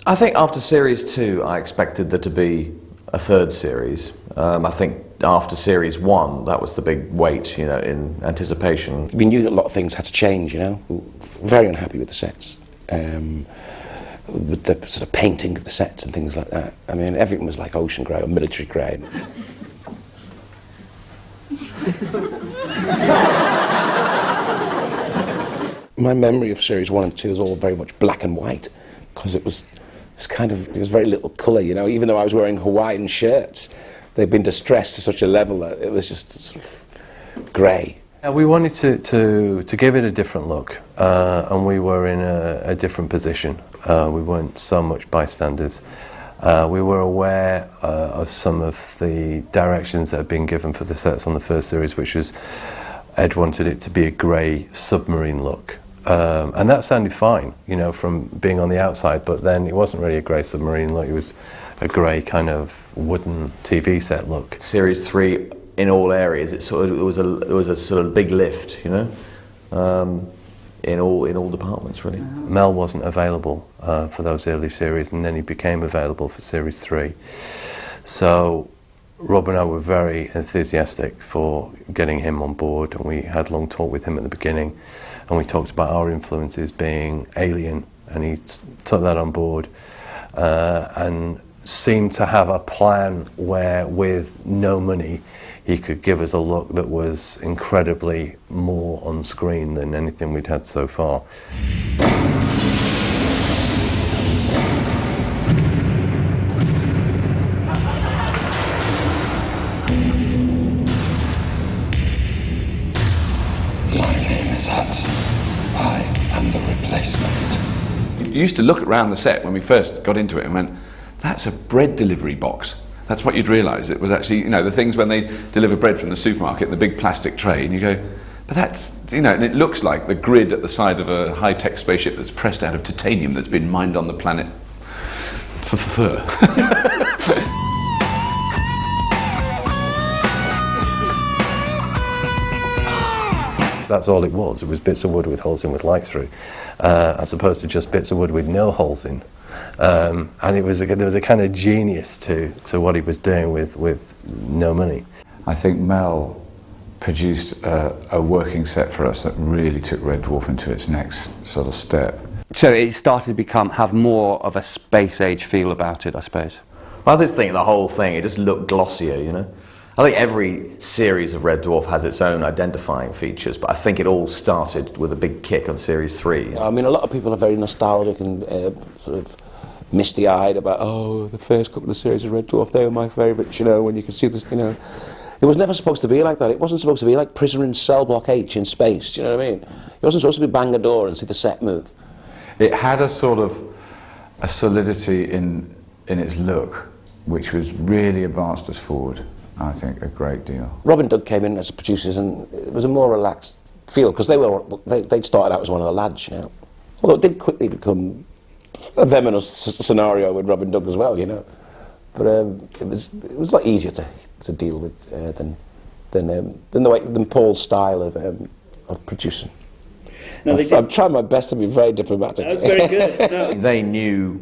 I think after Series 2, I expected there to be a third series. I think after Series 1, that was the big wait, you know, in anticipation. We knew that a lot of things had to change, you know. We were very unhappy with the sets, with the sort of painting of the sets and things like that. I mean, everything was like ocean grey or military grey. My memory of Series 1 and 2 is all very much black and white, because there was very little colour, you know. Even though I was wearing Hawaiian shirts, they'd been distressed to such a level that it was just sort of grey. We wanted to give it a different look, and we were in a different position. We weren't so much bystanders. We were aware of some of the directions that had been given for the sets on the first series, which was Ed wanted it to be a grey submarine look. And that sounded fine, you know, from being on the outside, but then it wasn't really a grey submarine look, it was a grey kind of wooden TV set look. Series 3, in all areas, it was a sort of big lift, you know, in all departments, really. Mel wasn't available for those early series, and then he became available for Series 3. So Rob and I were very enthusiastic for getting him on board, and we had a long talk with him at the beginning, and we talked about our influences being Alien, and he took that on board and seemed to have a plan where, with no money, he could give us a look that was incredibly more on screen than anything we'd had so far. I am the replacement. You used to look around the set when we first got into it and went, that's a bread delivery box. That's what you'd realise. It was actually, you know, the things when they deliver bread from the supermarket in the big plastic tray, and you go, but that's, you know, and it looks like the grid at the side of a high-tech spaceship that's pressed out of titanium that's been mined on the planet for fur. That's all it was. It was bits of wood with holes in with light through, as opposed to just bits of wood with no holes in. And there was a kind of genius to what he was doing with no money. I think Mel produced a working set for us that really took Red Dwarf into its next sort of step. So it started to have more of a space age feel about it, I suppose. Well, I just think the whole thing, it just looked glossier, you know. I think every series of Red Dwarf has its own identifying features, but I think it all started with a big kick on Series 3. I mean, a lot of people are very nostalgic and sort of misty-eyed about, oh, the first couple of series of Red Dwarf, they were my favourites, you know, when you can see this, you know. It was never supposed to be like that. It wasn't supposed to be like Prisoner in Cell Block H in space, do you know what I mean? It wasn't supposed to be bang a door and see the set move. It had a sort of a solidity in its look, which was really advanced us forward. I think a great deal. Rob and Doug came in as producers, and it was a more relaxed feel, because they'd started out as one of the lads, you know. Although it did quickly become a venomous scenario with Rob and Doug as well, you know. But it was a lot easier to deal with than Paul's style of producing. No, I'm trying my best to be very diplomatic. That was very good. No. They knew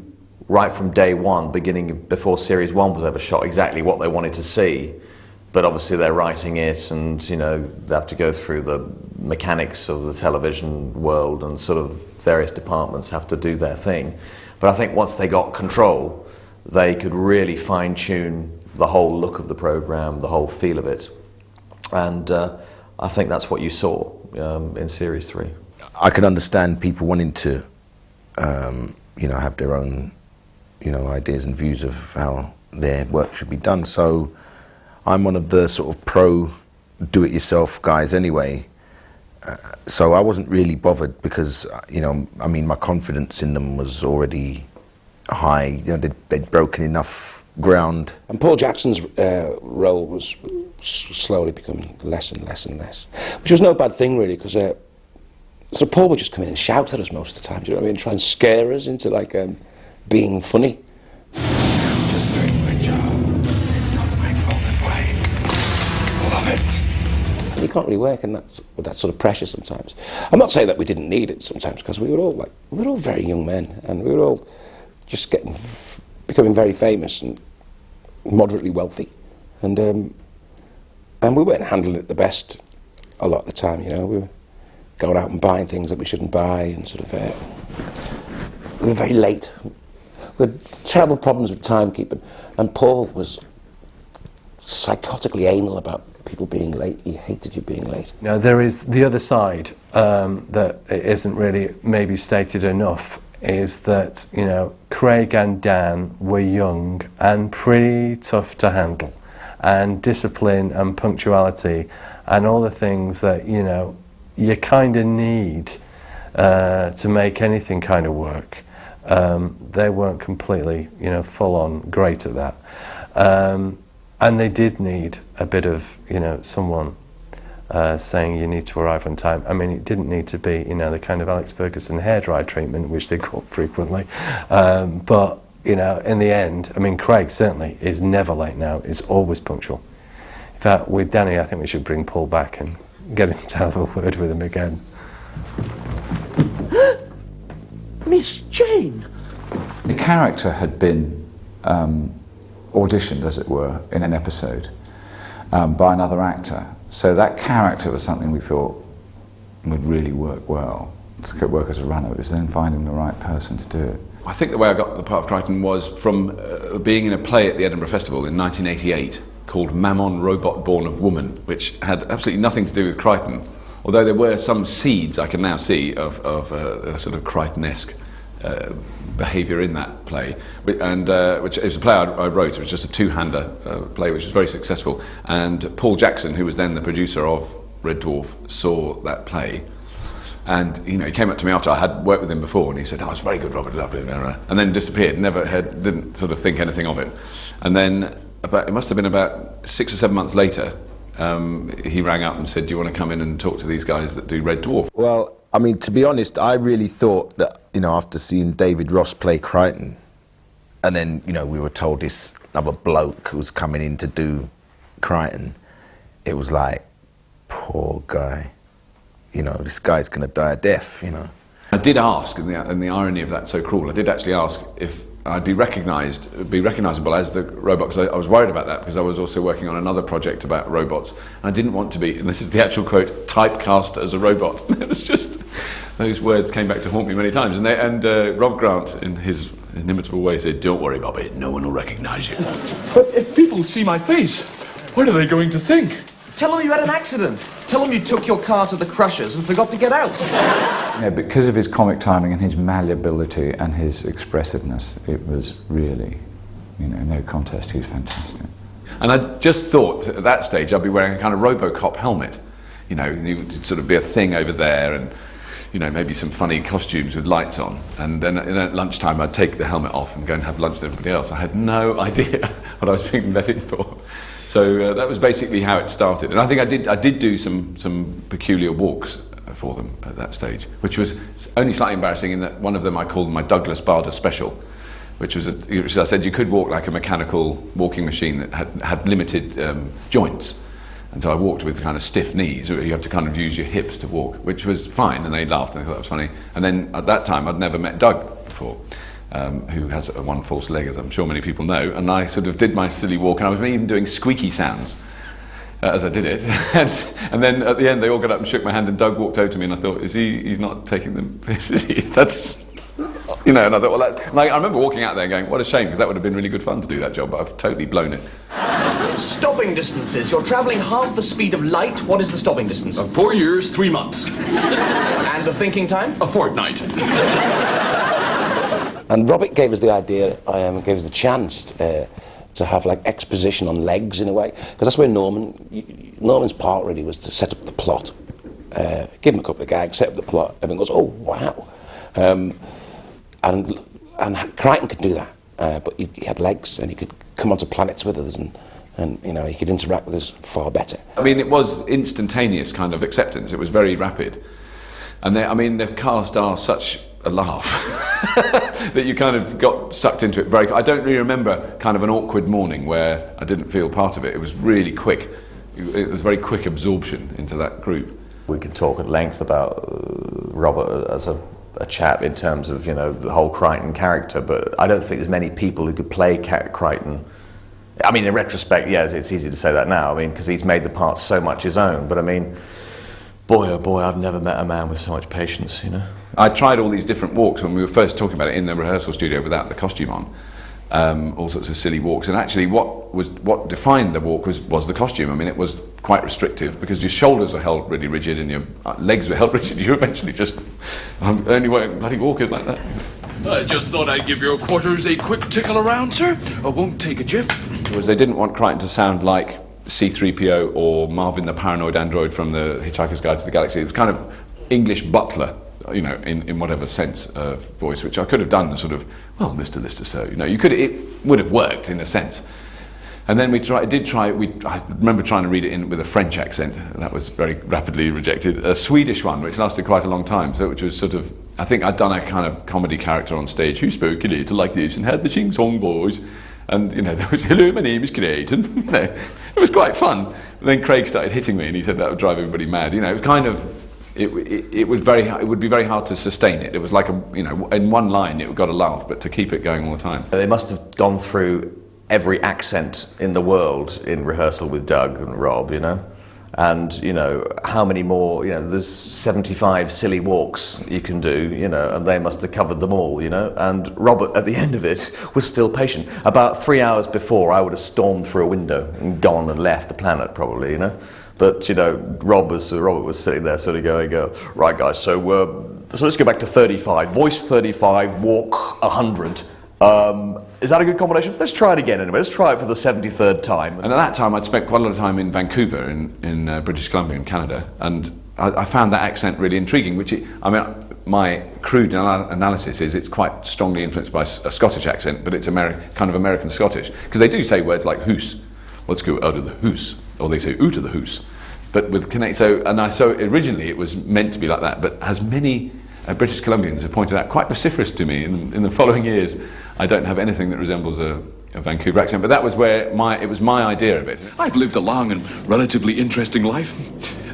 right from day one, before Series 1 was ever shot, exactly what they wanted to see. But obviously they're writing it, and, you know, they have to go through the mechanics of the television world, and sort of various departments have to do their thing. But I think once they got control, they could really fine-tune the whole look of the programme, the whole feel of it. And I think that's what you saw in Series 3. I can understand people wanting to, you know, have their own, you know, ideas and views of how their work should be done. So I'm one of the sort of pro do-it-yourself guys anyway. So I wasn't really bothered, because, you know, I mean, my confidence in them was already high. You know, they'd broken enough ground. And Paul Jackson's role was slowly becoming less and less and less, which was no bad thing really, because so Paul would just come in and shout at us most of the time, do you know what I mean? Try and scare us into like being funny. I'm just doing my job. It's not my fault if I love it. You can't really work in with that sort of pressure sometimes. I'm not saying that we didn't need it sometimes, because we were all very young men, and we were all just becoming very famous and moderately wealthy, and we weren't handling it the best a lot of the time. You know, we were going out and buying things that we shouldn't buy, and sort of we were very late. We had terrible problems with timekeeping, and Paul was psychotically anal about people being late. He hated you being late. Now there is the other side that isn't really maybe stated enough, is that, you know, Craig and Dan were young and pretty tough to handle, and discipline and punctuality and all the things that, you know, you kind of need to make anything kind of work. They weren't completely, you know, full on great at that. And they did need a bit of, you know, someone saying you need to arrive on time. I mean, it didn't need to be, you know, the kind of Alex Ferguson hairdryer treatment, which they got frequently. But, you know, in the end, I mean, Craig certainly is never late now, is always punctual. In fact, with Danny, I think we should bring Paul back and get him to have a word with him again. Miss Jane! The character had been auditioned, as it were, in an episode by another actor. So that character was something we thought would really work well. To work as a runner, it was then finding the right person to do it. I think the way I got the part of Crichton was from being in a play at the Edinburgh Festival in 1988 called Mammon, Robot Born of Woman, which had absolutely nothing to do with Crichton, although there were some seeds I can now see of a sort of Crichton-esque behaviour in that play, and which is a play I wrote. It was just a two-hander play, which was very successful, and Paul Jackson, who was then the producer of Red Dwarf, saw that play, and, you know, he came up to me after I had worked with him before, and he said, "Oh, it's very good, Robert, lovely," and then disappeared, didn't sort of think anything of it. And then it must have been about 6 or 7 months later, he rang up and said, "Do you want to come in and talk to these guys that do Red Dwarf?" Well, I mean, to be honest, I really thought that, you know, after seeing David Ross play Crichton, and then, you know, we were told this other bloke was coming in to do Crichton, it was like, poor guy, you know, this guy's going to die a death, you know. I did ask, and the irony of that so cruel, I did actually ask if I'd be recognisable as the robot, because I was worried about that, because I was also working on another project about robots, and I didn't want to be, and this is the actual quote, typecast as a robot. It was just, those words came back to haunt me many times, and Rob Grant, in his inimitable way, said, "Don't worry, Bobby, no one will recognise you." But if people see my face, what are they going to think? Tell them you had an accident. Tell them you took your car to the Crushers and forgot to get out. Yeah, because of his comic timing and his malleability and his expressiveness, it was really, you know, no contest. He was fantastic. And I just thought at that stage I'd be wearing a kind of RoboCop helmet. You know, and it would sort of be a thing over there, and, you know, maybe some funny costumes with lights on. And then at lunchtime I'd take the helmet off and go and have lunch with everybody else. I had no idea what I was being let in for. So that was basically how it started. And I think I did do some peculiar walks for them at that stage, which was only slightly embarrassing in that one of them I called my Douglas Bader special, which I said you could walk like a mechanical walking machine that had limited joints. And so I walked with kind of stiff knees. You have to kind of use your hips to walk, which was fine, and they laughed and they thought that was funny. And then at that time I'd never met Doug before, who has one false leg, as I'm sure many people know, and I sort of did my silly walk, and I was even doing squeaky sounds as I did it. and then at the end they all got up and shook my hand, and Doug walked over to me, and I thought, he's not taking the piss, is he? That's, you know, and I thought, well, that's, and I remember walking out there going, what a shame, because that would have been really good fun to do that job, but I've totally blown it. Stopping distances. You're travelling half the speed of light. What is the stopping distance? 4 years, 3 months. And the thinking time? A fortnight. And Robert gave us the idea, gave us the chance to have like exposition on legs in a way, because that's where Norman's part really was to set up the plot, give him a couple of gags, set up the plot, everyone goes, oh wow, and Crichton could do that, but he had legs and he could come onto planets with us, and you know, he could interact with us far better. I mean, it was instantaneous kind of acceptance. It was very rapid, and the cast are such a laugh that you kind of got sucked into it I don't really remember kind of an awkward morning where I didn't feel part of it. It was really quick. It was very quick absorption into that group. We could talk at length about Robert as a a chap in terms of, you know, the whole Crichton character, but I don't think there's many people who could play Crichton. I mean, in retrospect, yes, it's easy to say that now, I mean, because he's made the part so much his own, but I mean, boy, oh boy, I've never met a man with so much patience, you know. I tried all these different walks when we were first talking about it in the rehearsal studio without the costume on. All sorts of silly walks, and actually what defined the walk was the costume. I mean, it was quite restrictive because your shoulders were held really rigid and your legs were held rigid. You eventually just only bloody walkers like that. I just thought I'd give your quarters a quick tickle around, sir. I won't take a jiff. Was they didn't want Crichton to sound like C-3PO or Marvin the Paranoid Android from the Hitchhiker's Guide to the Galaxy. It was kind of English butler, you know, in whatever sense of voice, which I could have done sort of, well, Mr. Lister, sir, you know, it would have worked in a sense. And then I remember trying to read it in with a French accent, and that was very rapidly rejected. A Swedish one, which lasted quite a long time, so which was sort of, I think I'd done a kind of comedy character on stage who spoke a little like this and had the sing-song voice, and, you know, there was, hello, my name is Creighton. You know, it was quite fun. But then Craig started hitting me, and he said that would drive everybody mad. You know, it was kind of, it would be very hard to sustain it. It was like you know, in one line it got a laugh, but to keep it going all the time. They must have gone through every accent in the world in rehearsal with Doug and Rob, you know, and, you know, how many more, you know, there's 75 silly walks you can do, you know, and they must have covered them all, you know, and Robert at the end of it was still patient. About 3 hours before, I would have stormed through a window and gone and left the planet probably, you know. But, you know, Robert was sitting there sort of going, right guys, so let's go back to 35. Voice 35, walk 100. Is that a good combination? Let's try it again anyway. Let's try it for the 73rd time. And at that time, I'd spent quite a lot of time in Vancouver, in British Columbia, in Canada, and I found that accent really intriguing, I mean, my crude analysis is it's quite strongly influenced by a Scottish accent, but it's kind of American Scottish, because they do say words like hoose. Let's go out of the hoose, or they say out of the hoose. But with so originally it was meant to be like that, but as many British Columbians have pointed out quite vociferous to me in the following years, I don't have anything that resembles a Vancouver accent, but that was where it was my idea of it. I've lived a long and relatively interesting life.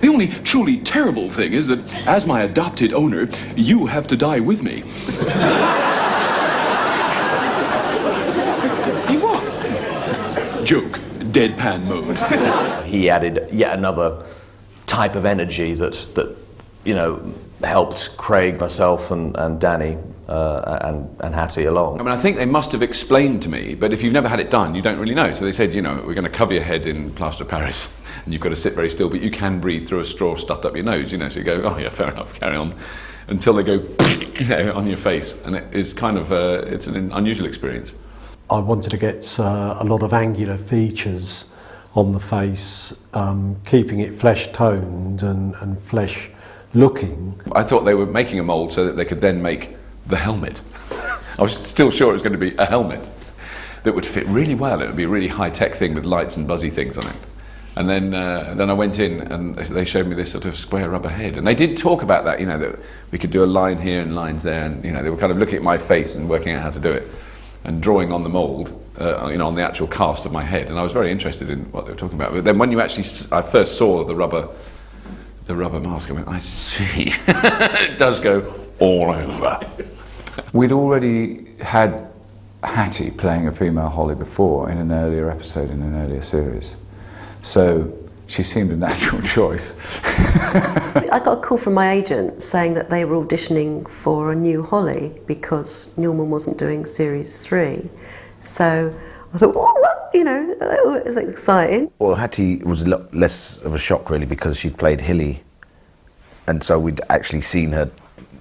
The only truly terrible thing is that, as my adopted owner, you have to die with me. What? Joke. Deadpan mode. He added yet another type of energy that you know, helped Craig, myself, and Danny and Hattie along. I mean, I think they must have explained to me, but if you've never had it done, you don't really know. So they said, you know, we're going to cover your head in plaster of Paris, and you've got to sit very still, but you can breathe through a straw stuffed up your nose, you know. So you go, oh yeah, fair enough, carry on, until they go, you know, on your face, and it is kind of it's an unusual experience. I wanted to get a lot of angular features on the face, keeping it flesh-toned and flesh-looking. I thought they were making a mould so that they could then make the helmet. I was still sure it was going to be a helmet that would fit really well. It would be a really high-tech thing with lights and buzzy things on it. And then I went in and they showed me this sort of square rubber head. And they did talk about that, you know, that we could do a line here and lines there. And, you know, they were kind of looking at my face and working out how to do it, and drawing on the mould, you know, on the actual cast of my head, and I was very interested in what they were talking about. But then when I first saw the rubber mask, I went, I see, it does go all over. We'd already had Hattie playing a female Holly before in an earlier episode in an earlier series, so she seemed a natural choice. I got a call from my agent saying that they were auditioning for a new Holly because Newman wasn't doing series 3. So I thought, what? You know, it was exciting. Well, Hattie was a lot less of a shock really because she'd played Hilly, and so we'd actually seen her,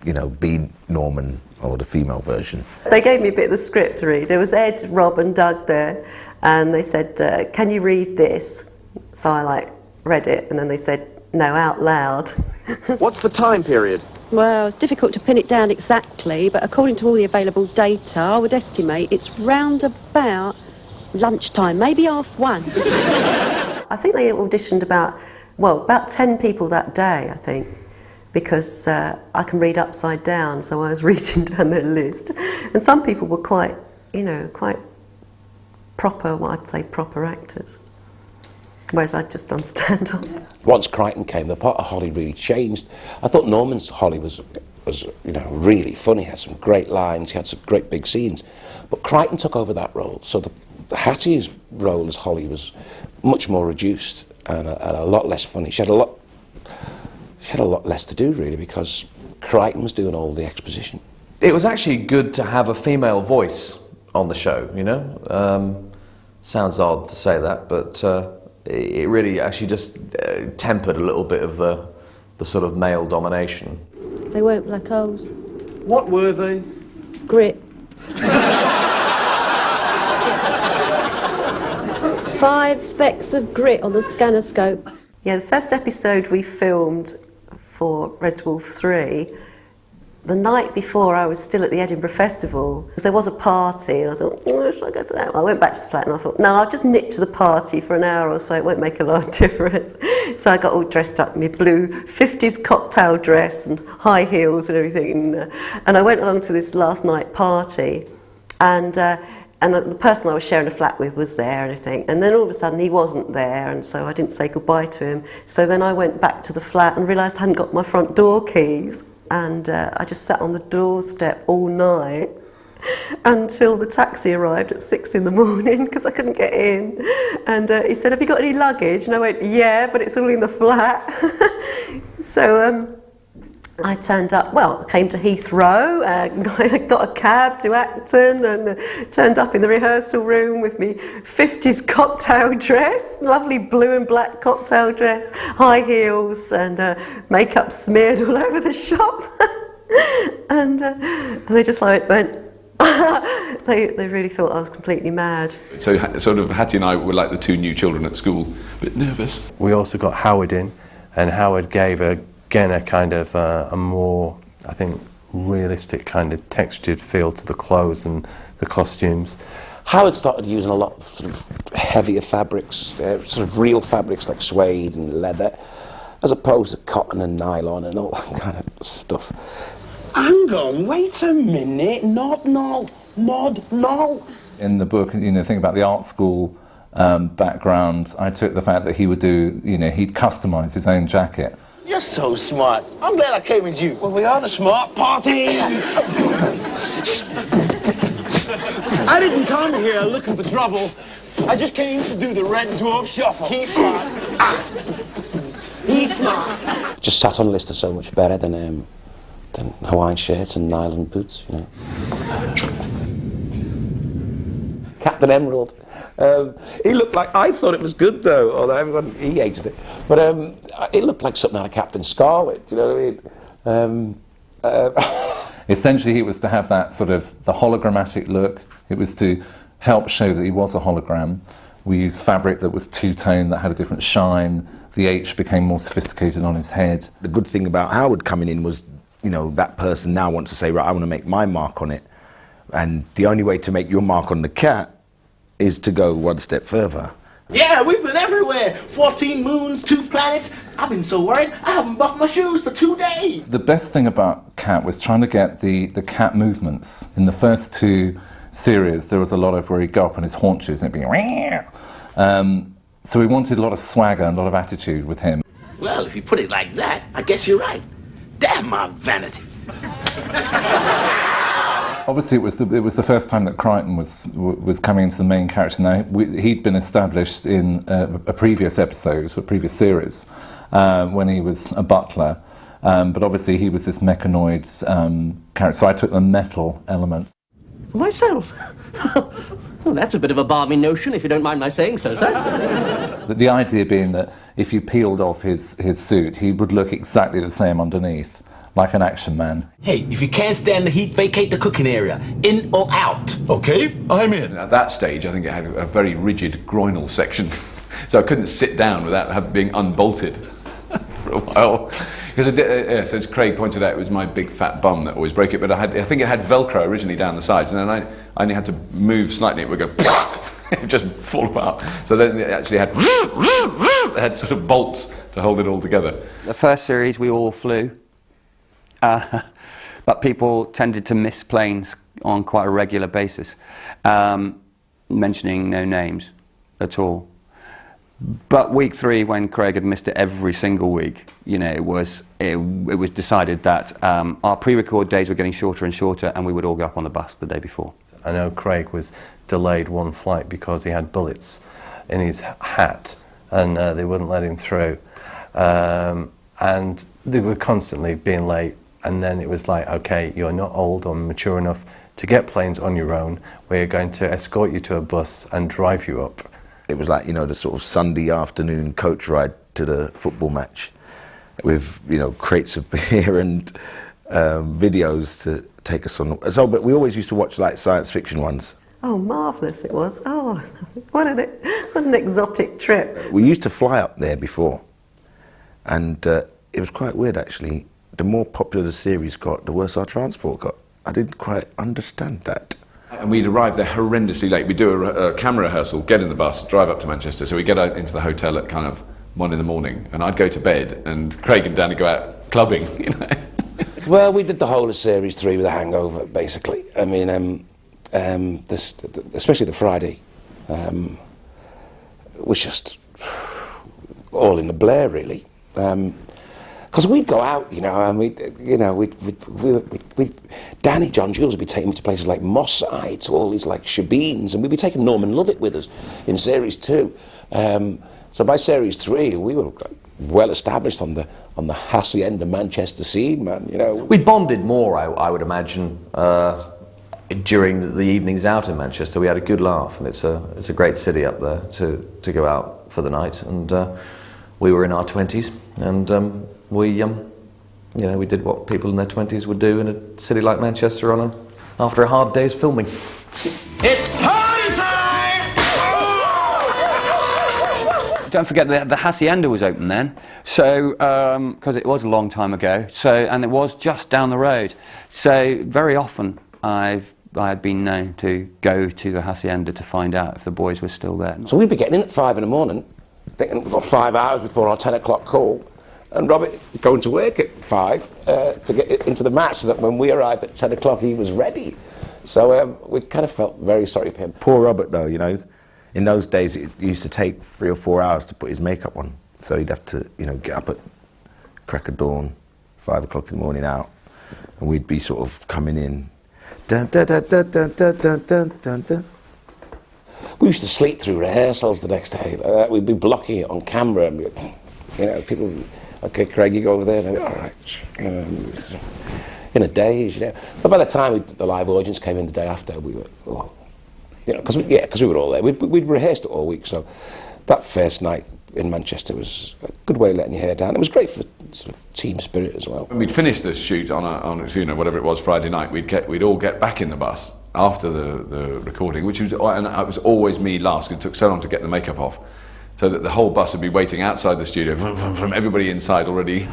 you know, be Norman, or the female version. They gave me a bit of the script to read. There was Ed, Rob and Doug there, and they said, can you read this? So I read it, and then they said, no, out loud. What's the time period? Well, it's difficult to pin it down exactly, but according to all the available data, I would estimate it's round about lunchtime, maybe 1:30. I think they auditioned about 10 people that day, I think, because I can read upside down, so I was reading down their list. And some people were quite proper, what I'd say, proper actors. Whereas I'd just done stand-up. Once Crichton came, the part of Holly really changed. I thought Norman's Holly was really funny. He had some great lines. He had some great big scenes. But Crichton took over that role. So the Hattie's role as Holly was much more reduced and a lot less funny. She had a lot less to do, really, because Crichton was doing all the exposition. It was actually good to have a female voice on the show, you know. Sounds odd to say that, but it really actually just tempered a little bit of the sort of male domination. They weren't black holes. What were they? Grit. 5 specks of grit on the scannerscope. Yeah, the first episode we filmed for Red Dwarf 3, the night before I was still at the Edinburgh Festival, because there was a party, and I thought, oh, should I go to that? Well, I went back to the flat and I thought, no, I'll just nip to the party for an hour or so, it won't make a lot of difference. So I got all dressed up in my blue 50s cocktail dress and high heels and everything, and I went along to this last night party, and the person I was sharing a flat with was there and everything, and then all of a sudden he wasn't there, and so I didn't say goodbye to him. So then I went back to the flat and realised I hadn't got my front door keys, and I just sat on the doorstep all night until the taxi arrived at 6 in the morning because I couldn't get in. And he said, have you got any luggage? And I went, yeah, but it's all in the flat. So I turned up, well, I came to Heathrow, got a cab to Acton, and turned up in the rehearsal room with me 50s cocktail dress, lovely blue and black cocktail dress, high heels, and makeup smeared all over the shop. and they just like went, they really thought I was completely mad. So sort of Hattie and I were like the two new children at school, a bit nervous. We also got Howard in, and Howard gave again a kind of a more, I think, realistic kind of textured feel to the clothes and the costumes. Howard started using a lot of sort of heavier fabrics, sort of real fabrics like suede and leather, as opposed to cotton and nylon and all that kind of stuff. Hang on, wait a minute. Nod, no. In the book, you know, think about the art school background. I took the fact that he would do, you know, he'd customise his own jacket. You're so smart. I'm glad I came with you. Well, we are the smart party. I didn't come here looking for trouble. I just came to do the Red Dwarf Shuffle. He's smart. He's smart. Just sat on Lister so much better than Hawaiian shirts and nylon boots, you know. Captain Emerald. He looked like, I thought it was good though, although everyone, he hated it. But it looked like something out of Captain Scarlet, do you know what I mean? Essentially, it was to have that sort of, the hologrammatic look. It was to help show that he was a hologram. We used fabric that was two-tone, that had a different shine. The H became more sophisticated on his head. The good thing about Howard coming in was, you know, that person now wants to say, right, I want to make my mark on it. And the only way to make your mark on the cat is to go one step further. Yeah, we've been everywhere. 14 moons, 2 planets. I've been so worried, I haven't buffed my shoes for 2 days. The best thing about Cat was trying to get the cat movements. In the first 2 series, there was a lot of where he'd go up on his haunches and it'd be... so we wanted a lot of swagger and a lot of attitude with him. Well, if you put it like that, I guess you're right. Damn my vanity. Obviously, it was the first time that Crichton was coming into the main character. Now he'd been established in a previous episode, a previous series, when he was a butler. But obviously, he was this mechanoid character. So I took the metal element. Myself? Well, that's a bit of a balmy notion, if you don't mind my saying so, sir. The idea being that if you peeled off his suit, he would look exactly the same underneath. Like an action man. Hey, if you can't stand the heat, vacate the cooking area. In or out. Okay, I'm in. At that stage, I think it had a very rigid groinal section, so I couldn't sit down without being unbolted for a while. Because yes, as Craig pointed out, it was my big fat bum that always broke it, but I think it had Velcro originally down the sides, and then I only had to move slightly, it would go it would just fall apart. So then it actually had sort of bolts to hold it all together. The first series we all flew. But people tended to miss planes on quite a regular basis, mentioning no names at all. But week 3, when Craig had missed it every single week, you know, it was decided that our pre-record days were getting shorter and shorter, and we would all go up on the bus the day before. I know Craig was delayed one flight because he had bullets in his hat, and they wouldn't let him through. And they were constantly being late, and then it was like, okay, you're not old or mature enough to get planes on your own. We're going to escort you to a bus and drive you up. It was like, you know, the sort of Sunday afternoon coach ride to the football match with, you know, crates of beer and videos to take us on. So, but we always used to watch like science fiction ones. Oh, marvellous it was. Oh, what an exotic trip. We used to fly up there before, and it was quite weird actually. The more popular the series got, the worse our transport got. I didn't quite understand that. And we'd arrive there horrendously late. We'd do a camera rehearsal, get in the bus, drive up to Manchester. So we get out into the hotel at kind of 1 in the morning, and I'd go to bed, and Craig and Danny go out clubbing, you know. Well, we did the whole of Series 3 with a hangover, basically. I mean, especially the Friday, was just all in the blare, really. Because we'd go out, you know, and Danny, John Jules would be taking me to places like Moss Side, to all these like shebeens, and we'd be taking Norman Lovett with us in Series 2. So by Series 3, we were well established on the hacienda Manchester scene, man. You know, we bonded more, I would imagine, during the evenings out in Manchester. We had a good laugh, and it's a great city up there to go out for the night. And we were in our 20s, and we did what people in their 20s would do in a city like Manchester after a hard day's filming. It's party time! Don't forget that the Hacienda was open then, so because it was a long time ago. So, and it was just down the road. So very often I had been known to go to the Hacienda to find out if the boys were still there. So we'd be getting in at 5 in the morning, thinking we've got 5 hours before our 10 o'clock call. And Robert going to work at 5 to get into the match, so that when we arrived at 10 o'clock he was ready. So we kind of felt very sorry for him. Poor Robert though, you know. In those days it used to take 3 or 4 hours to put his makeup on. So he'd have to, you know, get up at crack of dawn, 5 o'clock in the morning out, and we'd be sort of coming in. Dun, dun, dun, dun, dun, dun, dun, dun, dun. We used to sleep through rehearsals the next day. We'd be blocking it on camera, and you know, people... Okay, Craig, you go over there. And all right, in a daze, you know. But by the time the live audience came in the day after, we were, you know, because we were all there. We'd rehearsed it all week, so that first night in Manchester was a good way of letting your hair down. It was great for sort of team spirit as well. When we'd finished the shoot on you know, whatever it was, Friday night, we'd all get back in the bus after the recording, and it was always me last, because it took so long to get the makeup off. So that the whole bus would be waiting outside the studio, from everybody inside already, like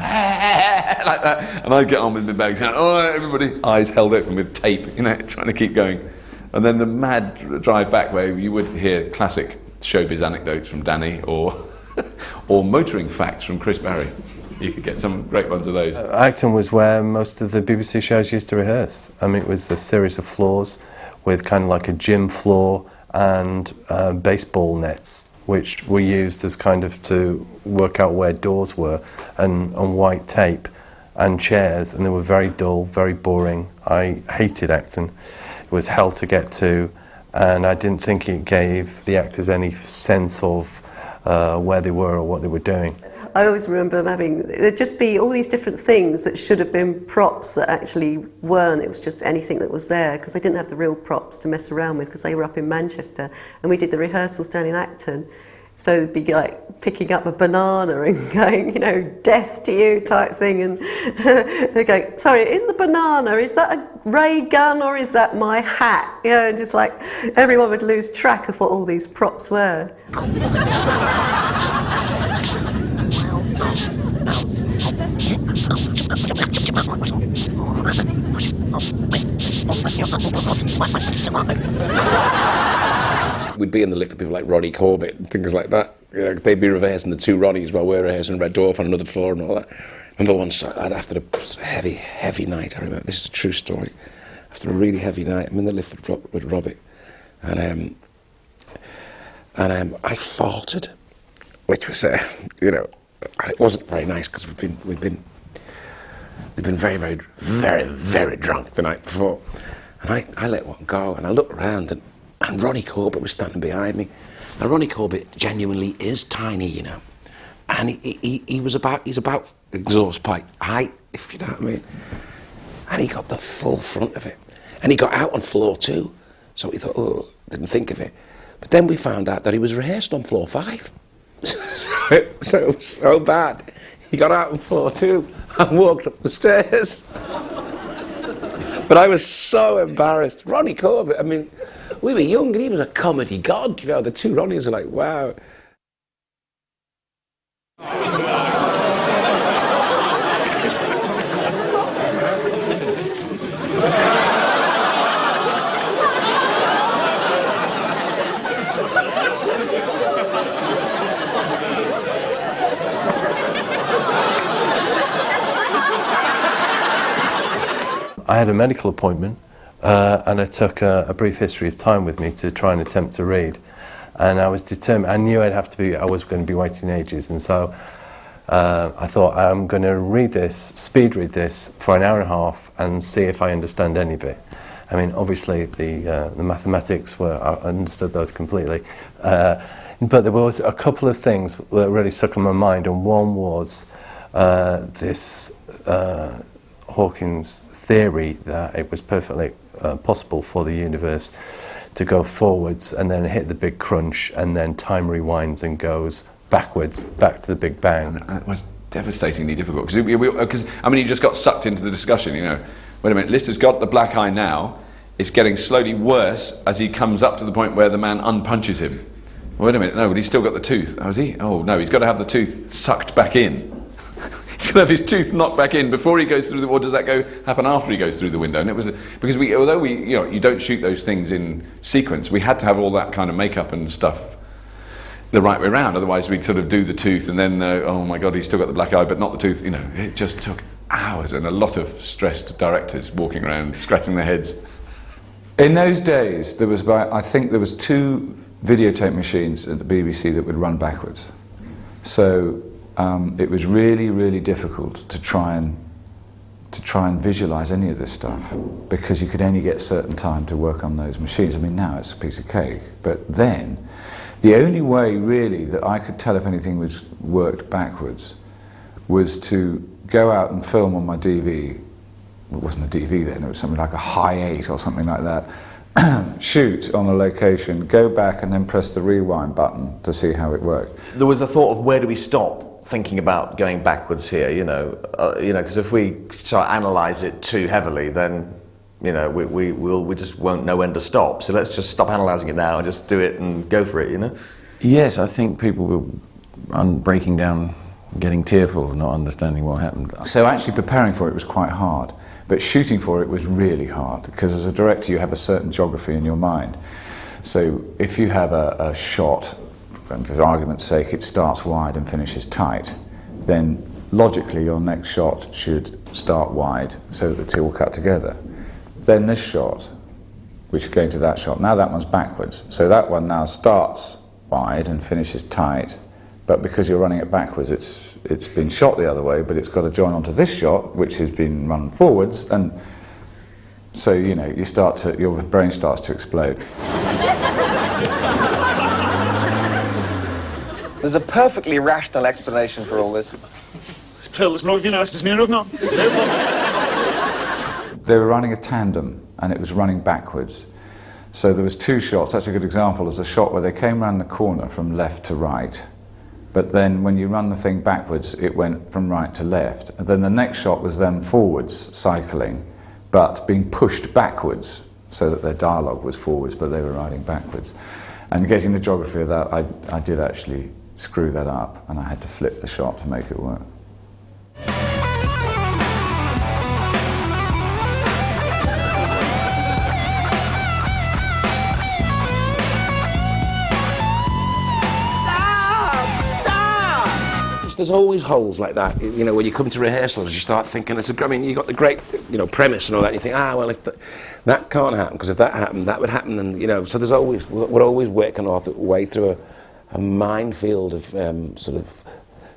that. And I'd get on with my bags, everybody, eyes held open with tape, you know, trying to keep going. And then the mad drive back, where you would hear classic showbiz anecdotes from Danny, or motoring facts from Chris Barry. You could get some great ones of those. Acton was where most of the BBC shows used to rehearse. I mean, it was a series of floors with kind of like a gym floor and baseball nets, which were used as kind of to work out where doors were, and on white tape, and chairs, and they were very dull, very boring. I hated Acton. It was hell to get to, and I didn't think it gave the actors any sense of where they were or what they were doing. I always remember there'd just be all these different things that should have been props that actually weren't. It was just anything that was there, because they didn't have the real props to mess around with, because they were up in Manchester and we did the rehearsals down in Acton. So it'd be like picking up a banana and going, you know, death to you type thing, and they're going, sorry, is the banana, is that a ray gun or is that my hat? You know, and just like everyone would lose track of what all these props were. We'd be in the lift with people like Ronnie Corbett and things like that. You know, they'd be rehearsing the 2 Ronnies while we're rehearsing Red Dwarf on another floor and all that. I remember once, after a heavy night, I remember, this is a true story, after a really heavy night, I'm in the lift with Robert, and I faltered, which was, you know, it wasn't very nice because we'd been very, very, very, very drunk the night before. And I let one go, and I looked around, and Ronnie Corbett was standing behind me. Now, Ronnie Corbett genuinely is tiny, you know. And he's about exhaust pipe height, if you know what I mean. And he got the full front of it. And he got out on floor 2. So we thought, oh, didn't think of it. But then we found out that he was rehearsed on floor 5. So it was so bad. He got out on floor 2 and walked up the stairs. But I was so embarrassed. Ronnie Corbett, I mean, we were young and he was a comedy god, you know. The two Ronnies are like, wow. I had a medical appointment and I took a brief history of time with me to try and attempt to read. And I was determined, I knew I was going to be waiting ages, and so I thought I'm going to read this, speed read this for an hour and a half and see if I understand any of it. I mean, obviously the mathematics I understood those completely. But there was a couple of things that really stuck in my mind, and one was this Hawking's theory that it was perfectly possible for the universe to go forwards and then hit the big crunch, and then time rewinds and goes backwards, back to the Big Bang. It was devastatingly difficult, because I mean, you just got sucked into the discussion, you know. Wait a minute, Lister's got the black eye now, it's getting slowly worse as he comes up to the point where the man unpunches him. Wait a minute, no, but he's still got the tooth. Oh, has he? Oh, no, he's got to have the tooth sucked back in. He's going to have his tooth knocked back in before he goes through or does that happen after he goes through the window? And it was, because although you know, you don't shoot those things in sequence, we had to have all that kind of makeup and stuff the right way around, otherwise we'd sort of do the tooth and then, oh my God, he's still got the black eye, but not the tooth, you know. It just took hours, and a lot of stressed directors walking around, scratching their heads. In those days, there was I think there was 2 videotape machines at the BBC that would run backwards. So it was really, really difficult to try and visualise any of this stuff, because you could only get certain time to work on those machines. I mean, now it's a piece of cake, but then the only way really that I could tell if anything was worked backwards was to go out and film on my DV. It wasn't a DV then, it was something like a high 8 or something like that. Shoot on a location, go back and then press the rewind button to see how it worked. There was a thought of, where do we stop thinking about going backwards here, you know, because if we start analyse it too heavily, then, you know, we just won't know when to stop. So let's just stop analysing it now and just do it and go for it, you know? Yes, I think people were breaking down, getting tearful, not understanding what happened. So actually preparing for it was quite hard, but shooting for it was really hard, because as a director you have a certain geography in your mind. So if you have a shot, for argument's sake, it starts wide and finishes tight, then logically your next shot should start wide so that the two will cut together. Then this shot, which is going to that shot, now that one's backwards. So that one now starts wide and finishes tight, but because you're running it backwards, it's been shot the other way, but it's got to join onto this shot, which has been run forwards, and so, you know, your brain starts to explode. There's a perfectly rational explanation for all this. They were running a tandem, and it was running backwards. So there was 2 shots. That's a good example. There's a shot where they came around the corner from left to right, but then when you run the thing backwards, it went from right to left. And then the next shot was them forwards, cycling, but being pushed backwards, so that their dialogue was forwards, but they were riding backwards. And getting the geography of that, I did actually screw that up, and I had to flip the shot to make it work. There's always holes like that, you know, when you come to rehearsals, you start thinking, I mean, you got the great, you know, premise and all that, and you think, well, if that can't happen, because if that happened, that would happen, and, you know, so we're always working our way through minefield of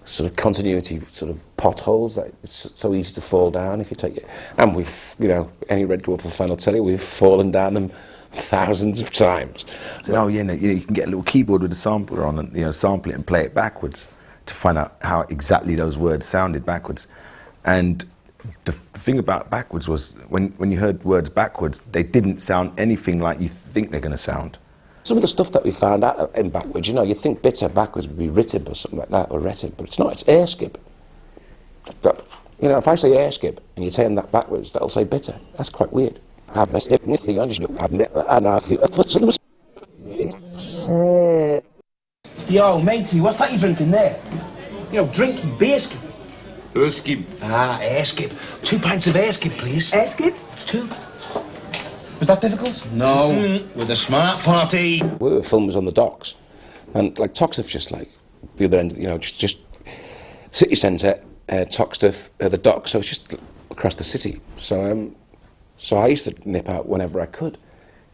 sort of continuity, sort of potholes that it's so easy to fall down if you take it. And we've, you know, any Red Dwarf fan will tell you we've fallen down them thousands of times. So, oh yeah, no, you can get a little keyboard with a sampler on, and sample it and play it backwards to find out how exactly those words sounded backwards. And the thing about backwards was when you heard words backwards, they didn't sound anything like you think they're going to sound. Some of the stuff that we found out in backwards, you think bitter backwards would be ritib or something like that, or retib, but it's not, it's airskip. If I say airskip and you're saying that backwards, that'll say bitter. That's quite weird. Yo, matey, what's that you drinking there? Drinky, beerskip. Erskip. Ah, airskip. 2 pints of airskip, please. Airskip? 2. Was that difficult? No, with a smart party. We were filmers on the docks, and like Toxteth, just like the other end, just city centre, Toxteth, the docks. So it's just across the city. So I used to nip out whenever I could.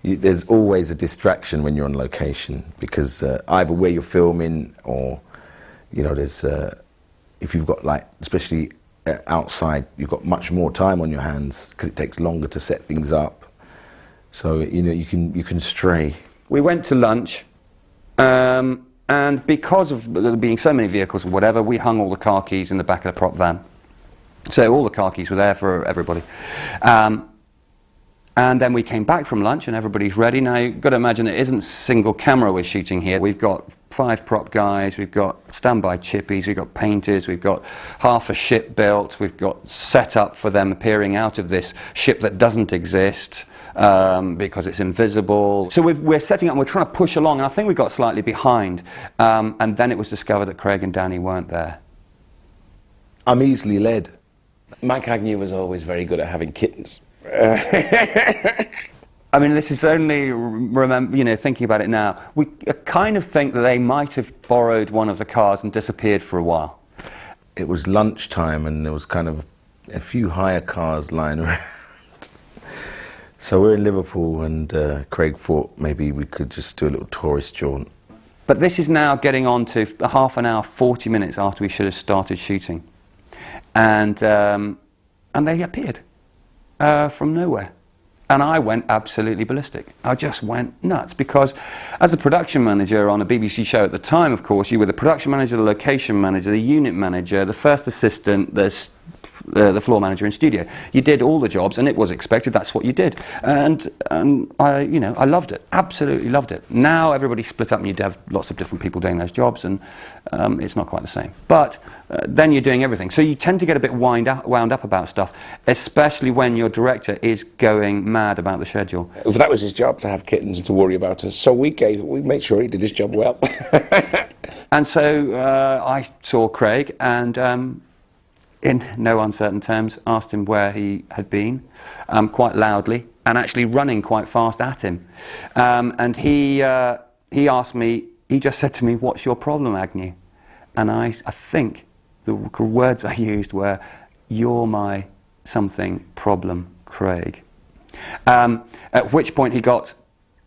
There's always a distraction when you're on location, because either where you're filming, or there's if you've got, like, especially outside, you've got much more time on your hands because it takes longer to set things up. So you can stray. We went to lunch, and because of there being so many vehicles or whatever, we hung all the car keys in the back of the prop van. So all the car keys were there for everybody. And then we came back from lunch and everybody's ready. Now you've got to imagine it isn't single camera we're shooting here. We've got 5 prop guys, we've got standby chippies, we've got painters, we've got half a ship built, we've got set up for them appearing out of this ship that doesn't exist because it's invisible. So we're setting up and we're trying to push along, and I think we got slightly behind. And then it was discovered that Craig and Danny weren't there. I'm easily led. Mike Agnew was always very good at having kittens. I mean, this is only, thinking about it now, we kind of think that they might have borrowed one of the cars and disappeared for a while. It was lunchtime and there was kind of a few hire cars lying around. So we're in Liverpool, and Craig thought maybe we could just do a little tourist jaunt. But this is now getting on to half an hour, 40 minutes after we should have started shooting. And they appeared. From nowhere. And I went absolutely ballistic. I just went nuts, because as a production manager on a BBC show at the time, of course, you were the production manager, the location manager, the unit manager, the first assistant, the floor manager in studio. You did all the jobs, and it was expected. That's what you did. And I loved it. Absolutely loved it. Now everybody's split up, and you'd have lots of different people doing those jobs, and it's not quite the same. But then you're doing everything. So you tend to get a bit wound up about stuff, especially when your director is going mad about the schedule. That was his job, to have kittens and to worry about us. So we made sure he did his job well. And so I saw Craig, and in no uncertain terms, asked him where he had been, quite loudly, and actually running quite fast at him. And he asked me, he just said to me, "What's your problem, Agnew?" And I think the words I used were, "You're my something problem, Craig." At which point he got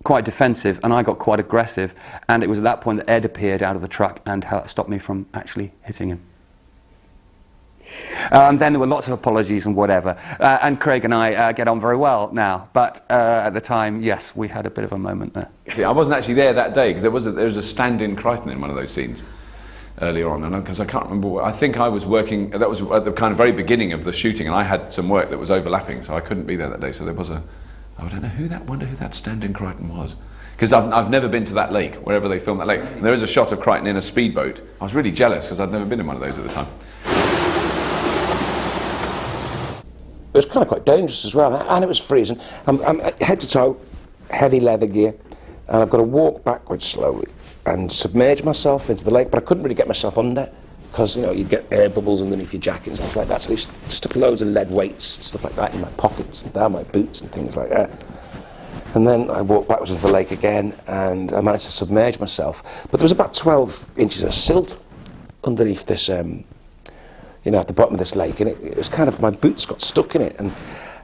quite defensive, and I got quite aggressive, and it was at that point that Ed appeared out of the truck and stopped me from actually hitting him. Then there were lots of apologies and whatever, and Craig and I get on very well now, but at the time, yes, we had a bit of a moment there. Yeah, I wasn't actually there that day, because there was a stand-in Crichton in one of those scenes earlier on, and because I can't remember, I think I was working, that was at the kind of very beginning of the shooting, and I had some work that was overlapping, so I couldn't be there that day. So there was I don't know wonder who that stand-in Crichton was, because I've never been to that lake, wherever they filmed that lake, and there is a shot of Crichton in a speedboat. I was really jealous because I'd never been in one of those at the time. It was kind of quite dangerous as well, and it was freezing. I'm head to toe, heavy leather gear, and I've got to walk backwards slowly and submerge myself into the lake, but I couldn't really get myself under, because you'd get air bubbles underneath your jacket and stuff like that, so they stuck loads of lead weights and stuff like that in my pockets and down my boots and things like that. And then I walked backwards into the lake again, and I managed to submerge myself, but there was about 12 inches of silt underneath this at the bottom of this lake, and it was kind of, my boots got stuck in it, and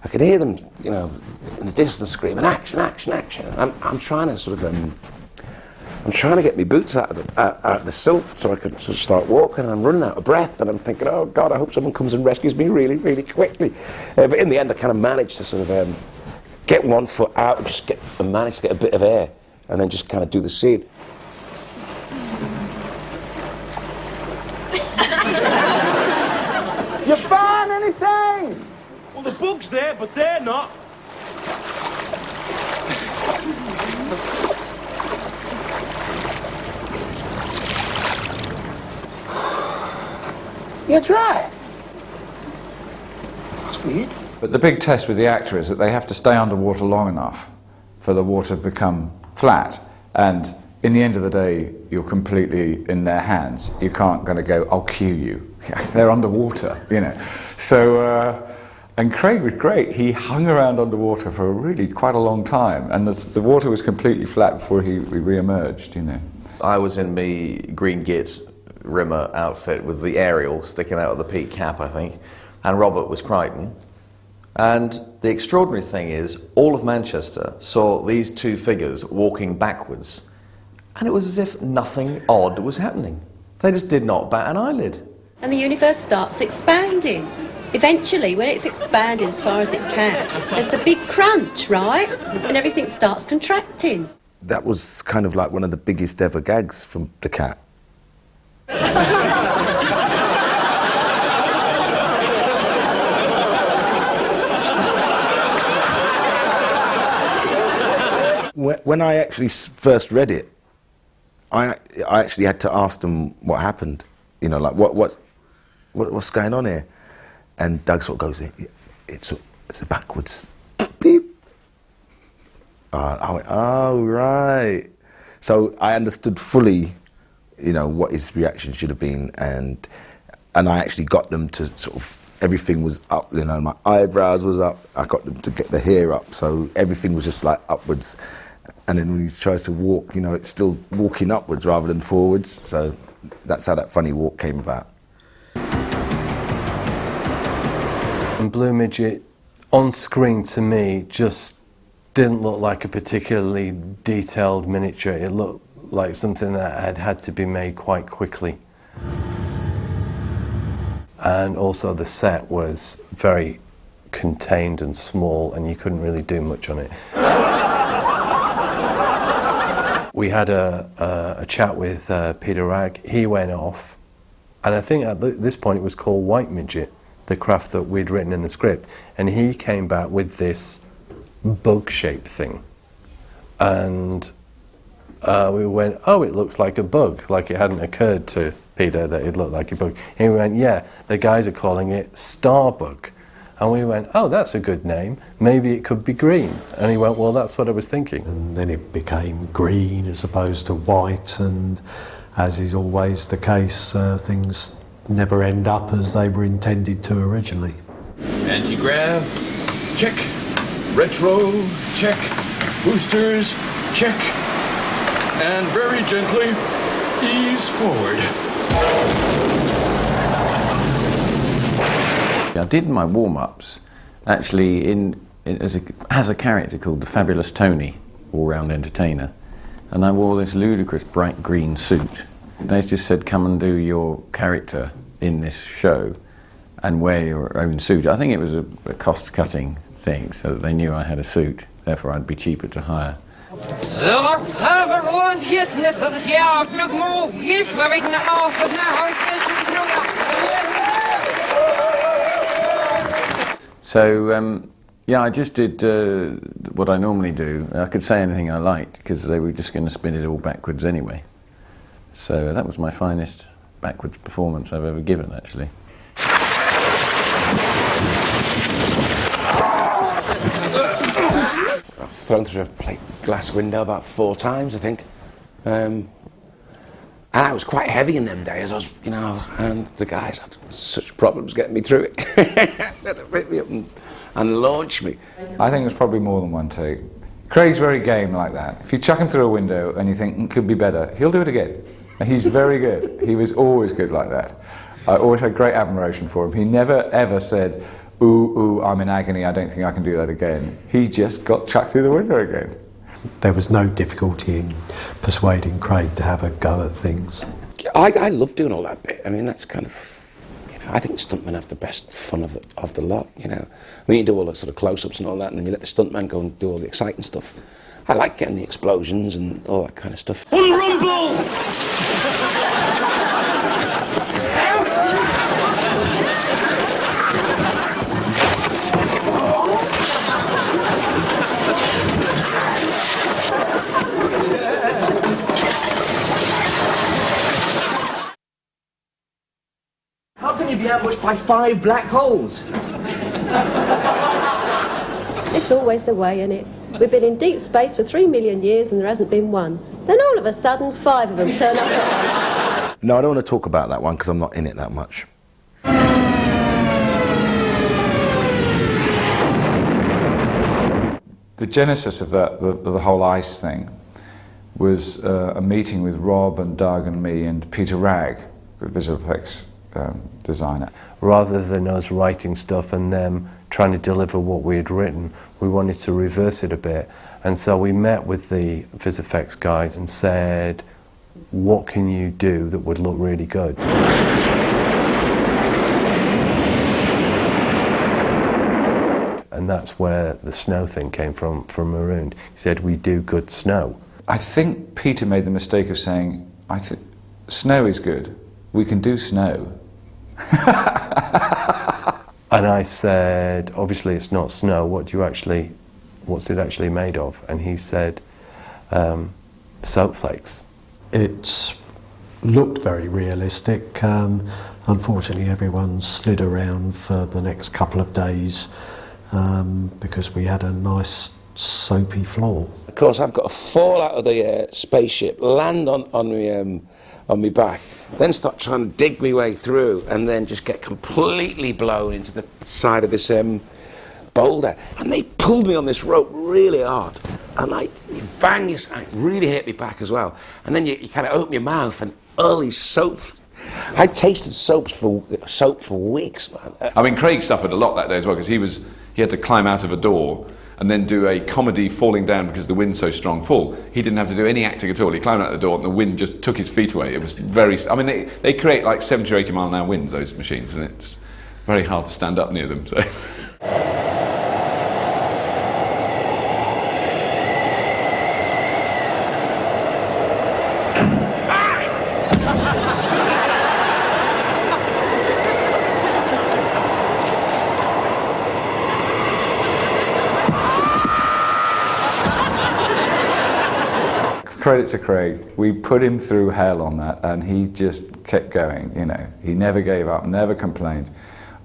I could hear them, in the distance screaming, "Action, action, action!" And I'm trying to sort of, I'm trying to get my boots out of the silt so I could sort of start walking, and I'm running out of breath, and I'm thinking, oh God, I hope someone comes and rescues me really, really quickly. But in the end, I kind of managed to sort of get one foot out and manage to get a bit of air, and then just kind of do the scene. You find anything? Well, the bug's there, but they're not. You're dry. That's weird. But the big test with the actor is that they have to stay underwater long enough for the water to become flat, and in the end of the day, you're completely in their hands. You can't going to go, I'll cue you. They're underwater, you know. So, and Craig was great. He hung around underwater for really quite a long time, and the water was completely flat before we re-emerged, you know. I was in me green git rimmer outfit with the aerial sticking out of the peak cap, I think, and Robert was Crichton. And the extraordinary thing is, all of Manchester saw these two figures walking backwards, and it was as if nothing odd was happening. They just did not bat an eyelid. And the universe starts expanding. Eventually, when it's expanded as far as it can, there's the big crunch, right? And everything starts contracting. That was kind of like one of the biggest ever gags from the cat. When I actually first read it, I actually had to ask them what happened. You know, like what's going on here? And Doug sort of goes, it's a backwards beep. I went, oh right. So I understood fully, you know, what his reaction should have been, and I actually got them to sort of, everything was up, you know, my eyebrows was up, I got them to get the hair up, so everything was just like upwards. And then when he tries to walk, you know, it's still walking upwards rather than forwards, so that's how that funny walk came about. And Blue Midget, on screen to me, just didn't look like a particularly detailed miniature. It looked like something that had to be made quite quickly. And also the set was very contained and small, and you couldn't really do much on it. We had a chat with Peter Ragg. He went off, and I think at this point it was called White Midget, the craft that we'd written in the script, and he came back with this bug-shaped thing, and we went, oh, it looks like a bug, like it hadn't occurred to Peter that it looked like a bug. And he went, yeah, the guys are calling it Starbug. And we went, oh, that's a good name, maybe it could be green. And he went, well, that's what I was thinking. And then it became green as opposed to white, and as is always the case, things never end up as they were intended to originally. Anti-grav, check. Retro, check. Boosters, check. And very gently, ease forward. I did my warm-ups actually as a character called the Fabulous Tony, all-round entertainer, and I wore this ludicrous bright green suit. They just said, come and do your character in this show and wear your own suit. I think it was a cost-cutting thing, so that they knew I had a suit, therefore I'd be cheaper to hire. So, yeah, I just did what I normally do. I could say anything I liked, because they were just going to spin it all backwards anyway. So that was my finest backwards performance I've ever given, actually. I was thrown through a plate glass window about 4 times, I think. And I was quite heavy in them days, you know, and the guys had such problems getting me through it. They had to pick me up and launch me. I think it was probably more than one take. Craig's very game like that. If you chuck him through a window and you think, could be better, he'll do it again. And he's very good. He was always good like that. I always had great admiration for him. He never ever said, ooh, I'm in agony, I don't think I can do that again. He just got chucked through the window again. there was no difficulty in persuading Craig to have a go at things. I love doing all that bit. I mean, that's kind of, you know, I think stuntmen have the best fun of the lot, you know. When you do all the sort of close-ups and all that, and then you let the stuntman go and do all the exciting stuff. I like getting the explosions and all that kind of stuff. Unrumble! How can you be ambushed by 5 black holes? It's always the way, isn't it? We've been in deep space for 3 million years and there hasn't been one. Then all of a sudden, 5 of them turn up. No, I don't want to talk about that one because I'm not in it that much. The genesis of that, the whole ice thing, was a meeting with Rob and Doug and me and Peter Ragg, the visual effects designer. Rather than us writing stuff and them trying to deliver what we had written, we wanted to reverse it a bit. And so we met with the vis effects guys and said, what can you do that would look really good? And that's where the snow thing came from Marooned. He said, we do good snow. I think Peter made the mistake of saying, snow is good, we can do snow. And I said, obviously it's not snow, what's it actually made of? And he said, soap flakes. It looked very realistic. Unfortunately, everyone slid around for the next couple of days because we had a nice soapy floor. Of course, I've got to fall out of the spaceship, land on my back, then start trying to dig my way through, and then just get completely blown into the side of this boulder. And they pulled me on this rope really hard, and like you bang, it really hit me back as well. And then you kind of open your mouth, and all these soap. I tasted soap for weeks, man. I mean, Craig suffered a lot that day as well because he had to climb out of a door and then do a comedy falling down because the wind's so strong fall. He didn't have to do any acting at all. He climbed out the door and the wind just took his feet away. It was very... I mean, they create like 70 or 80 mile an hour winds, those machines, and it's very hard to stand up near them. So. Credit to Craig, we put him through hell on that and he just kept going, you know. He never gave up, never complained,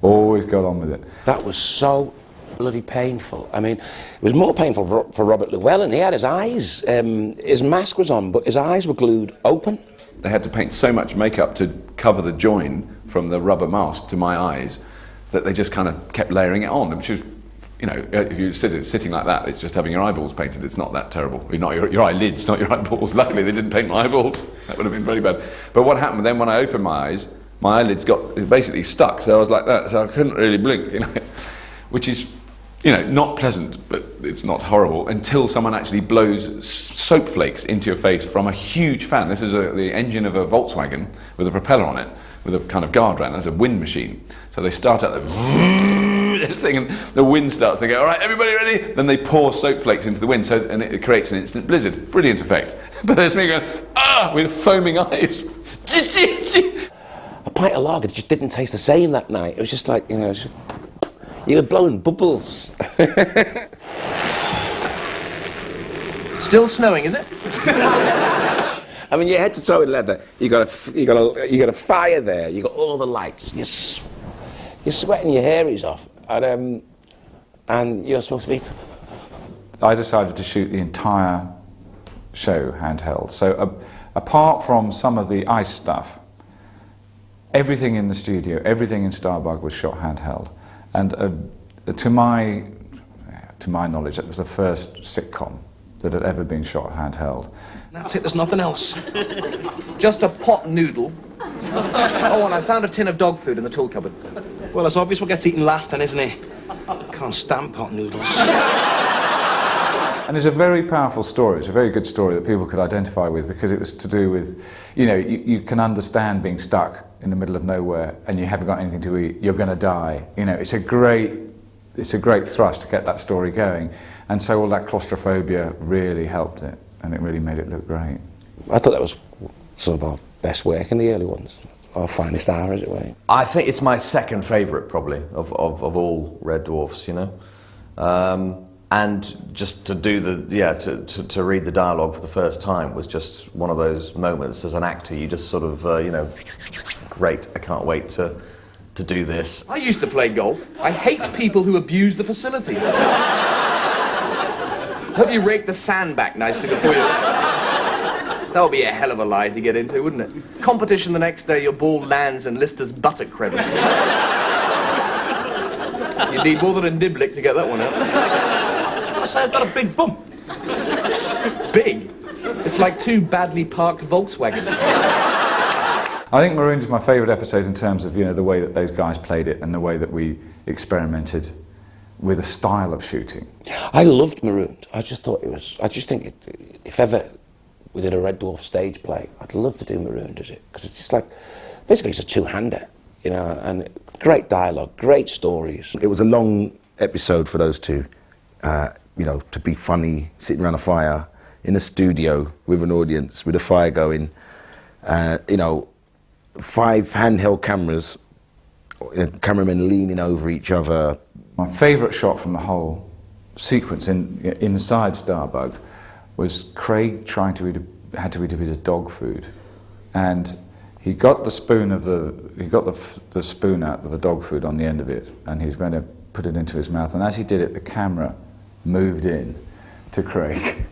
always got on with it. That was so bloody painful. I mean, it was more painful for Robert Llewellyn. He had his eyes, his mask was on, but his eyes were glued open. They had to paint so much makeup to cover the join from the rubber mask to my eyes that they just kind of kept layering it on, which was, you know, if you're sitting like that, it's just having your eyeballs painted. It's not that terrible. Not your eyelids, not your eyeballs. Luckily, they didn't paint my eyeballs. That would have been very bad. But what happened then when I opened my eyes, my eyelids got basically stuck. So I was like that. So I couldn't really blink, you know, which is, you know, not pleasant, but it's not horrible until someone actually blows soap flakes into your face from a huge fan. This is the engine of a Volkswagen with a propeller on it, with a kind of guard round. That's a wind machine. So they start out this thing and the wind starts. They go, all right, everybody ready? Then they pour soap flakes into the wind, and it creates an instant blizzard. Brilliant effect. But there's me going, with foaming eyes. A pint of lager just didn't taste the same that night. It was just like, you know, you were blowing bubbles. Still snowing, is it? I mean, you're head to toe in leather. You got a fire there. You got all the lights. You're sweating your hairies off, and you're supposed to be. I decided to shoot the entire show handheld. So apart from some of the ice stuff, everything in the studio, everything in Starbug was shot handheld. And to my knowledge, it was the first sitcom that had ever been shot handheld. That's it, there's nothing else. Just a pot noodle. Oh, and I found a tin of dog food in the tool cupboard. Well, it's obvious what gets eaten last then, isn't it? Can't stand pot noodles. And it's a very powerful story. It's a very good story that people could identify with, because it was to do with, you know, you can understand being stuck in the middle of nowhere and you haven't got anything to eat, you're going to die. You know, it's a great thrust to get that story going. And so all that claustrophobia really helped it, and it really made it look great. I thought that was some of our best work in the early ones. Our finest hour, as it were. I think it's my second favourite, probably, of all Red Dwarfs, you know. And just to do to read the dialogue for the first time was just one of those moments. As an actor, you just sort of, you know, great, I can't wait to do this. I used to play golf. I hate people who abuse the facilities. Hope you rake the sand back nicely before you... That would be a hell of a lie to get into, wouldn't it? Competition the next day, your ball lands in Lister's buttock crevice. You need more than a niblick to get that one out. I say I've got a big bump. Big? It's like 2 badly parked Volkswagens. I think Marooned is my favourite episode in terms of, you know, the way that those guys played it and the way that we experimented with a style of shooting. I loved Marooned. I just think if ever we did a Red Dwarf stage play, I'd love to do Marooned as it, because it's just like, basically it's a two-hander, you know, and great dialogue, great stories. It was a long episode for those two, you know, to be funny, sitting around a fire, in a studio with an audience, with a fire going, you know, 5 handheld cameras, cameramen leaning over each other. My favourite shot from the whole sequence inside Starbug was Craig had to eat a bit of dog food, and he got the spoon the spoon out with the dog food on the end of it, and he was going to put it into his mouth, and as he did it, the camera moved in to Craig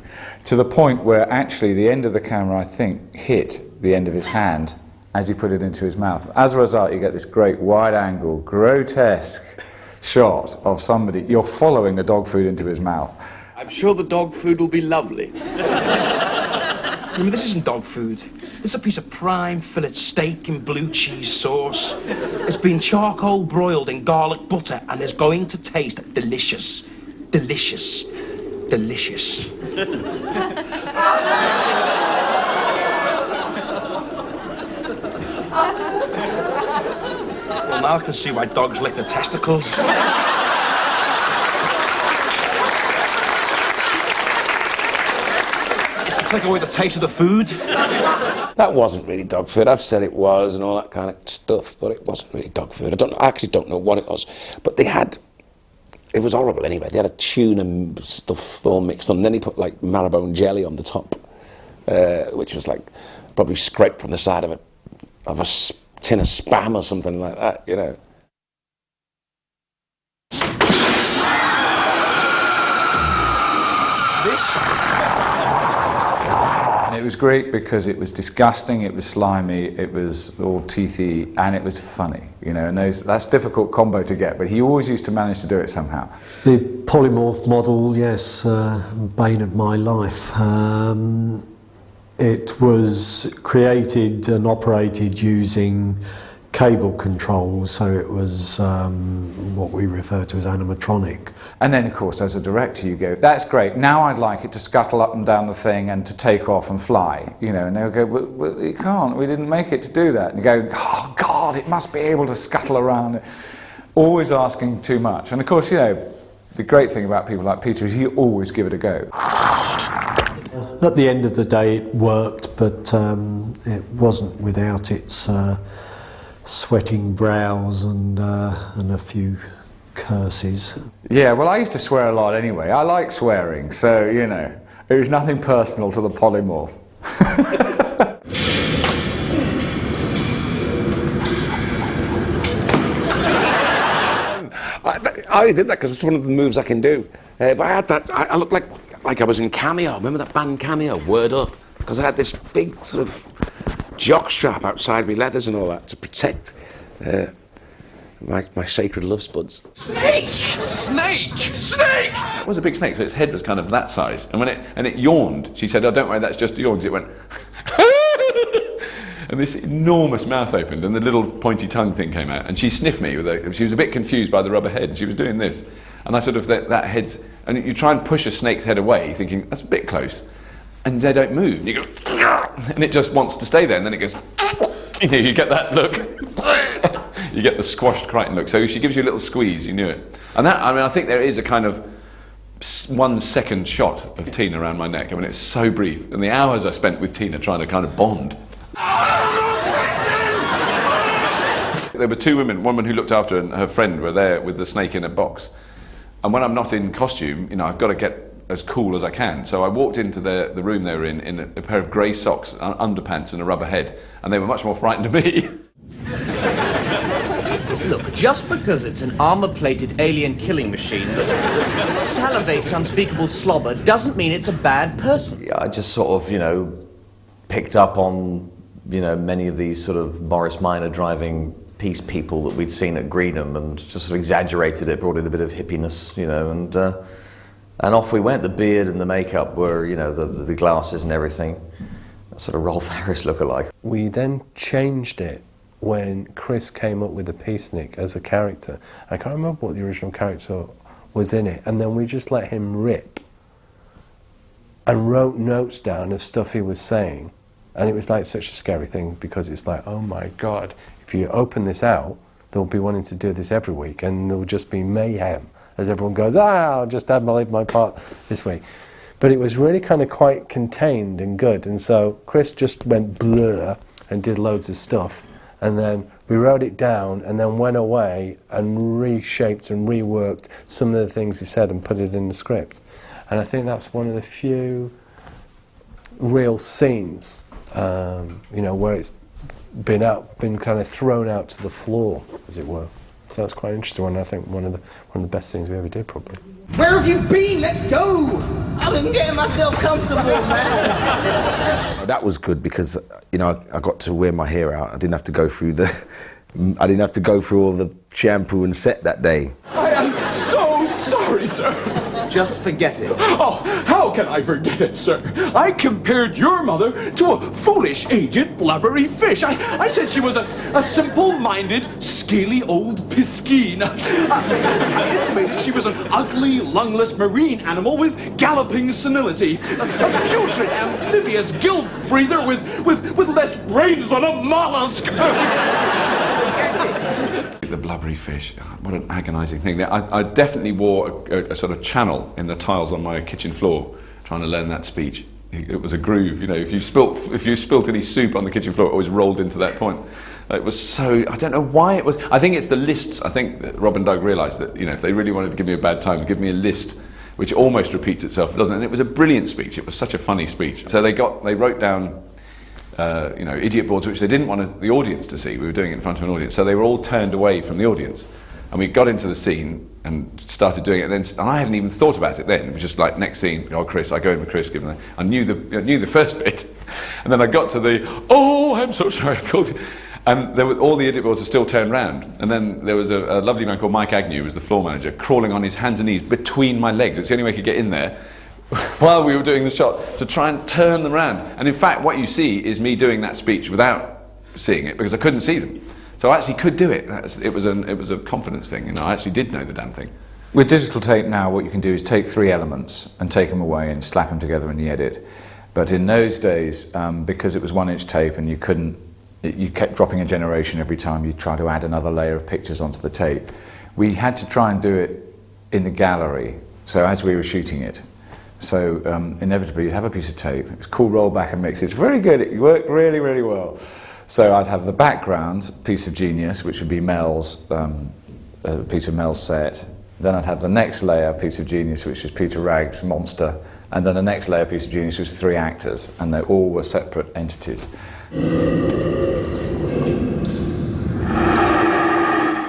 to the point where actually the end of the camera, I think, hit the end of his hand as he put it into his mouth. As a result, you get this great wide-angle, grotesque shot of somebody, you're following the dog food into his mouth. I'm sure the dog food will be lovely. I mean, this isn't dog food. This is a piece of prime fillet steak in blue cheese sauce. It's been charcoal broiled in garlic butter and is going to taste delicious. Delicious. Delicious. Well, now I can see why dogs lick their testicles. Take away the taste of the food. That wasn't really dog food. I've said it was and all that kind of stuff, but it wasn't really dog food. I actually don't know what it was. But it was horrible anyway. They had a tuna stuff all mixed on, and then he put like marrowbone jelly on the top, which was like probably scraped from the side of a tin of Spam or something like that, you know. And it was great because it was disgusting, it was slimy, it was all teethy, and it was funny, you know, and that's a difficult combo to get, but he always used to manage to do it somehow. The polymorph model, yes, bane of my life. It was created and operated using cable controls, so it was what we refer to as animatronic. And then, of course, as a director, you go, that's great, now I'd like it to scuttle up and down the thing and to take off and fly, you know, and they'll go, well, it can't, we didn't make it to do that. And you go, oh, God, it must be able to scuttle around, always asking too much. And, of course, you know, the great thing about people like Peter is you always give it a go. At the end of the day, it worked, but it wasn't without its sweating brows and a few curses. Yeah, well, I used to swear a lot anyway. I like swearing, so, you know, it was nothing personal to the polymorph. I only did that because it's one of the moves I can do. But I had that, I looked like I was in Cameo. Remember that band Cameo, Word Up? Because I had this big sort of jockstrap outside my leathers and all that to protect my sacred love spuds. Snake! Snake! Snake! It was a big snake, so its head was kind of that size. And when it yawned, she said, oh, don't worry, that's just yawns. It went... And this enormous mouth opened and the little pointy tongue thing came out. And she sniffed me. She was a bit confused by the rubber head and she was doing this. And I sort of, that head's and you try and push a snake's head away, thinking, that's a bit close, and they don't move. And you go, and it just wants to stay there, and then it goes, you get that look. You get the squashed Crichton look. So she gives you a little squeeze, you knew it. And that, I mean, I think there is a kind of 1 second shot of Tina around my neck. I mean, it's so brief. And the hours I spent with Tina trying to kind of bond. There were 2 women, one woman who looked after her and her friend were there with the snake in a box. And when I'm not in costume, you know, I've got to get as cool as I can. So I walked into the room they were in a pair of grey socks, underpants and a rubber head. And they were much more frightened of me. Look, just because it's an armour-plated alien killing machine that salivates unspeakable slobber doesn't mean it's a bad person. I just sort of, you know, picked up on, you know, many of these sort of Morris Minor driving peace people that we'd seen at Greenham and just sort of exaggerated it, brought in a bit of hippiness, you know, and off we went. The beard and the makeup were, you know, the glasses and everything. Sort of Rolf Harris look-alike. We then changed it when Chris came up with the Peacenik as a character. I can't remember what the original character was in it, and then we just let him rip and wrote notes down of stuff he was saying, and it was like such a scary thing because it's like, oh my God, if you open this out, they'll be wanting to do this every week, and there'll just be mayhem as everyone goes, I'll just add my part this week. But it was really kind of quite contained and good, and so Chris just went blur and did loads of stuff, and then we wrote it down and then went away and reshaped and reworked some of the things he said and put it in the script. And I think that's one of the few real scenes, you know, where it's been kind of thrown out to the floor, as it were. So that's quite interesting, and I think one of the best things we ever did, probably. Where have you been? Let's go! I've been getting myself comfortable, man. That was good because, you know, I got to wear my hair out. I didn't have to go through all the shampoo and set that day. I am so sorry, sir. Just forget it. Oh, how can I forget it, sir? I compared your mother to a foolish, aged, blubbery fish. I said she was a simple-minded, scaly old piscine. I intimated she was an ugly, lungless marine animal with galloping senility. A putrid, amphibious gill breather with less brains than a mollusk. The blubbery fish, what an agonising thing. I definitely wore a sort of channel in the tiles on my kitchen floor trying to learn that speech. It was a groove, you know, if you spilt any soup on the kitchen floor, it always rolled into that point. It was so, I don't know why it was, I think it's the lists. I think that Rob and Doug realised that, you know, if they really wanted to give me a bad time, give me a list which almost repeats itself, doesn't it? And it was a brilliant speech, it was such a funny speech. So they wrote down you know, idiot boards which they didn't want the audience to see. We were doing it in front of an audience, so they were all turned away from the audience. And we got into the scene and started doing it. And I hadn't even thought about it then. It was just like next scene. Oh, Chris! I go in with Chris. Give them. I knew the first bit, and then I got to the I'm so sorry. I called you. And all the idiot boards were still turned round. And then there was a lovely man called Mike Agnew, who was the floor manager, crawling on his hands and knees between my legs. It's the only way he could get in there. While we were doing the shot, to try and turn them around. And in fact, what you see is me doing that speech without seeing it, because I couldn't see them. So I actually could do it. It was a confidence thing, you know. I actually did know the damn thing. With digital tape now, what you can do is take 3 elements and take them away and slap them together in the edit. But in those days, because it was 1-inch tape and you kept dropping a generation every time you tried to add another layer of pictures onto the tape, we had to try and do it in the gallery, so as we were shooting it. So inevitably you'd have a piece of tape. It's called roll back and mix. It's very good. It worked really, really well. So I'd have the background piece of Genius, which would be Mel's, a piece of Mel's set. Then I'd have the next layer piece of Genius, which was Peter Ragg's Monster. And then the next layer piece of Genius was 3 actors, and they all were separate entities.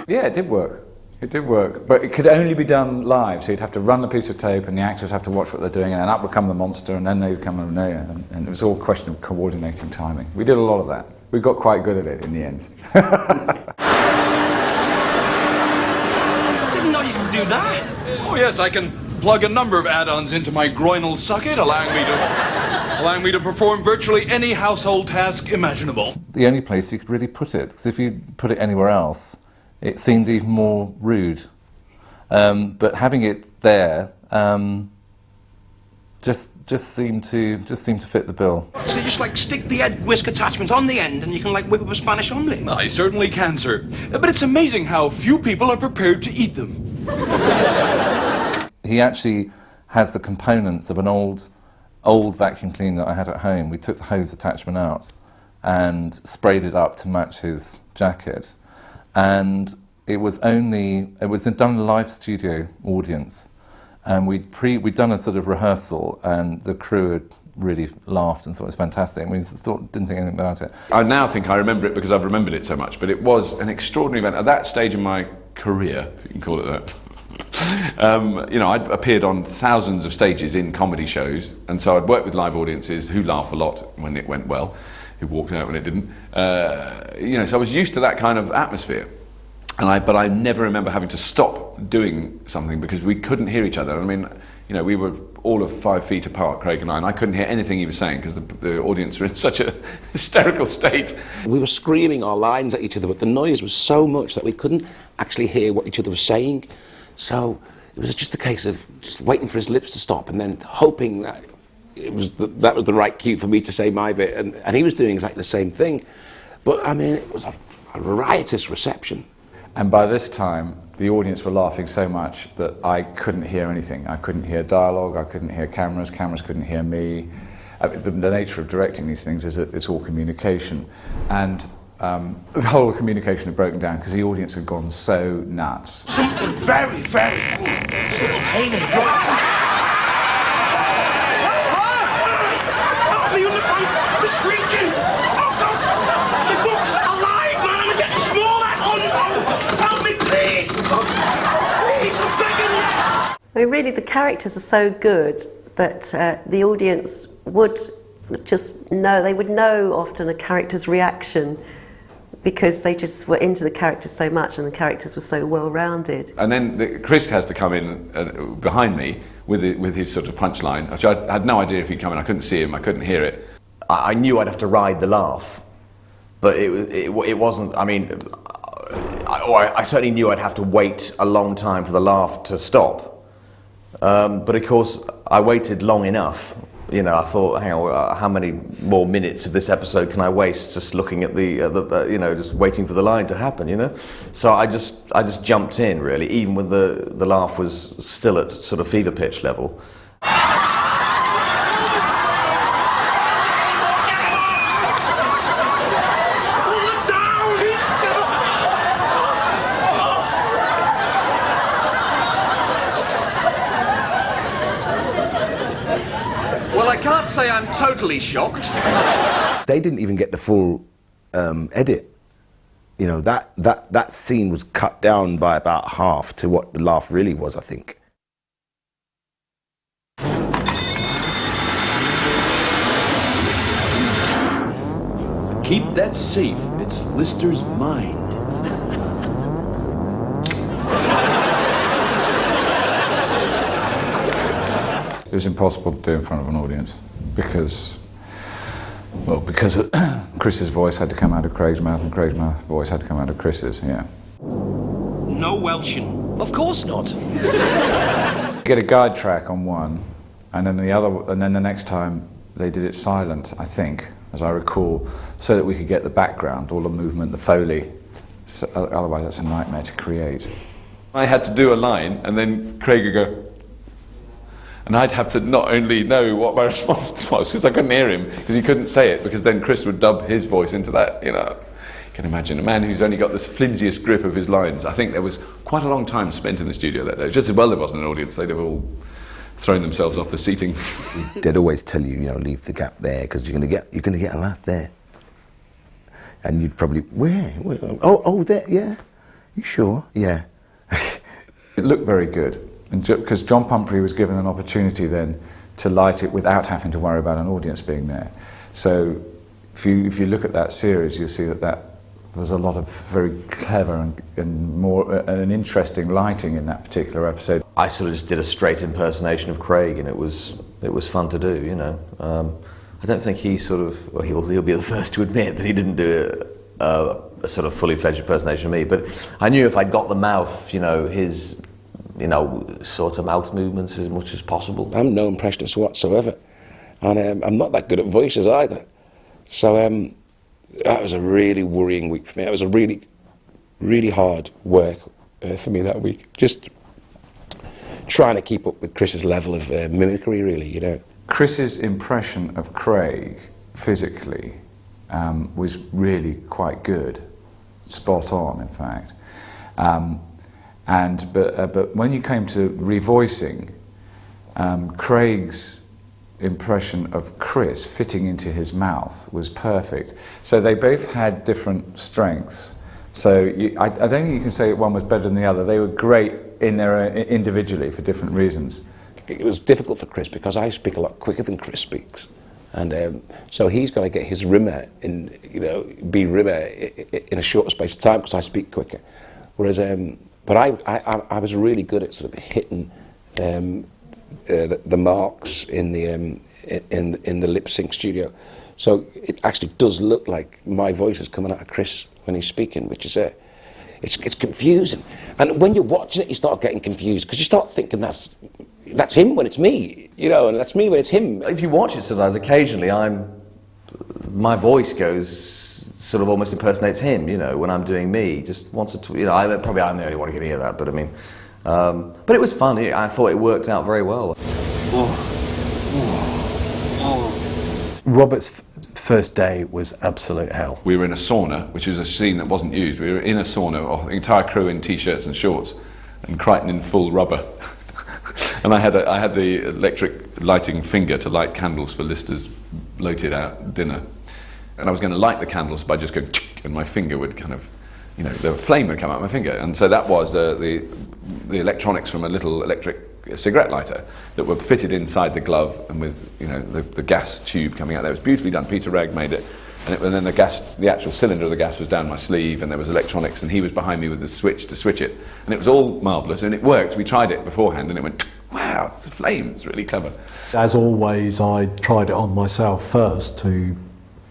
Yeah, it did work. It did work, but it could only be done live, so you'd have to run the piece of tape and the actors have to watch what they're doing, and up would come the monster, and then they would come and it was all a question of coordinating timing. We did a lot of that. We got quite good at it in the end. Didn't know you could do that. Oh yes, I can plug a number of add-ons into my groinal socket, allowing me to perform virtually any household task imaginable. The only place you could really put it, because if you put it anywhere else, it seemed even more rude. But having it there just seemed to fit the bill. So you just like stick the head whisk attachment on the end and you can like whip up a Spanish omelette? I certainly can, sir. But it's amazing how few people are prepared to eat them. He actually has the components of an old vacuum cleaner that I had at home. We took the hose attachment out and sprayed it up to match his jacket. And it was done in a live studio audience. And we'd done a sort of rehearsal, and the crew had really laughed and thought it was fantastic, and we didn't think anything about it. I now think I remember it because I've remembered it so much, but it was an extraordinary event. At that stage in my career, if you can call it that, you know, I'd appeared on thousands of stages in comedy shows, and so I'd worked with live audiences who laugh a lot when it went well, who walked out when it didn't. You know, so I was used to that kind of atmosphere. But I never remember having to stop doing something because we couldn't hear each other. I mean, you know, we were all of 5 feet apart, Craig and I couldn't hear anything he was saying because the audience were in such a hysterical state. We were screaming our lines at each other, but the noise was so much that we couldn't actually hear what each other was saying. So it was just a case of just waiting for his lips to stop and then hoping that that was the right cue for me to say my bit. And he was doing exactly the same thing. But, I mean, it was a riotous reception. And by this time, the audience were laughing so much that I couldn't hear anything. I couldn't hear dialogue, I couldn't hear cameras couldn't hear me. The nature of directing these things is that it's all communication. And the whole communication had broken down because the audience had gone so nuts. Something very, very this little pain in the butt. What's wrong? Help me, underpants! I'm shrieking! Oh, God! The book's alive, man! I'm getting smaller! Oh, no! Help me, please! Please, I'm begging you! I mean, really, the characters are so good that the audience would just know, they would know often a character's reaction because they just were into the characters so much and the characters were so well-rounded. And then Chris has to come in behind me with his sort of punchline, which I had no idea if he'd come in. I couldn't see him, I couldn't hear it. I knew I'd have to ride the laugh, but it wasn't, I mean, I certainly knew I'd have to wait a long time for the laugh to stop. But of course, I waited long enough. You know, I thought, hang on, how many more minutes of this episode can I waste just looking at the you know, just waiting for the line to happen, you know? So I just jumped in, really, even when the laugh was still at sort of fever pitch level. Well, I can't say I'm totally shocked. They didn't even get the full edit. You know, that scene was cut down by about half to what the laugh really was, I think. Keep that safe. It's Lister's mind. It was impossible to do in front of an audience because Chris's voice had to come out of Craig's mouth and Craig's voice had to come out of Chris's, yeah. No Welshing. Of course not. Get a guide track on one, and then the next time they did it silent, I think, as I recall, so that we could get the background, all the movement, the Foley. So, otherwise that's a nightmare to create. I had to do a line, and then Craig would go, and I'd have to not only know what my response was, because I couldn't hear him, because he couldn't say it, because then Chris would dub his voice into that, you know. You can imagine a man who's only got this flimsiest grip of his lines. I think there was quite a long time spent in the studio that day. Just as well there wasn't an audience, they'd have all thrown themselves off the seating. They'd always tell you, you know, leave the gap there, because you're gonna get a laugh there. And you'd probably, where? Oh, there, yeah. You sure? Yeah. It looked very good. And because John Pumphrey was given an opportunity then to light it without having to worry about an audience being there. So if you look at that series, you'll see that there's a lot of very clever and interesting lighting in that particular episode. I sort of just did a straight impersonation of Craig, and it was fun to do, you know. I don't think he sort of, well, he'll be the first to admit that he didn't do a sort of fully fledged impersonation of me, but I knew if I'd got the mouth, you know, his you know, sort of mouth movements as much as possible. I'm no impressionist whatsoever, and I'm not that good at voices either. So that was a really worrying week for me. It was a really, really hard work for me that week. Just trying to keep up with Chris's level of mimicry, really, you know. Chris's impression of Craig physically was really quite good, spot on, in fact. But when you came to revoicing, Craig's impression of Chris fitting into his mouth was perfect. So they both had different strengths. So I don't think you can say one was better than the other. They were great in their individually for different reasons. It was difficult for Chris because I speak a lot quicker than Chris speaks, and so he's got to get his rimmer in, you know, be rimmer in a shorter space of time because I speak quicker. Whereas, but I was really good at sort of hitting the marks in the lip sync studio. So it actually does look like my voice is coming out of Chris when he's speaking, which is it's confusing. And when you're watching it, you start getting confused because you start thinking that's him when it's me, you know, and that's me when it's him. If you watch it sometimes, occasionally my voice goes sort of almost impersonates him, you know, when I'm doing me. Just wants to, you know, I'm the only one who can hear that, but I mean, but it was fun. I thought it worked out very well. Robert's first day was absolute hell. We were in a sauna, which was a scene that wasn't used. We were in a sauna, the entire crew in t-shirts and shorts, and Crichton in full rubber. And I had the electric lighting finger to light candles for Lister's bloated out dinner. And I was going to light the candles by just going, and my finger would kind of, you know, the flame would come out of my finger. And so that was the electronics from a little electric cigarette lighter that were fitted inside the glove, and with, you know, the gas tube coming out there. It was beautifully done. Peter Ragg made it. And then the actual cylinder of the gas was down my sleeve, and there was electronics, and he was behind me with the switch to switch it. And it was all marvellous, and it worked. We tried it beforehand, and it went, wow, it's a flame. It's really clever. As always, I tried it on myself first to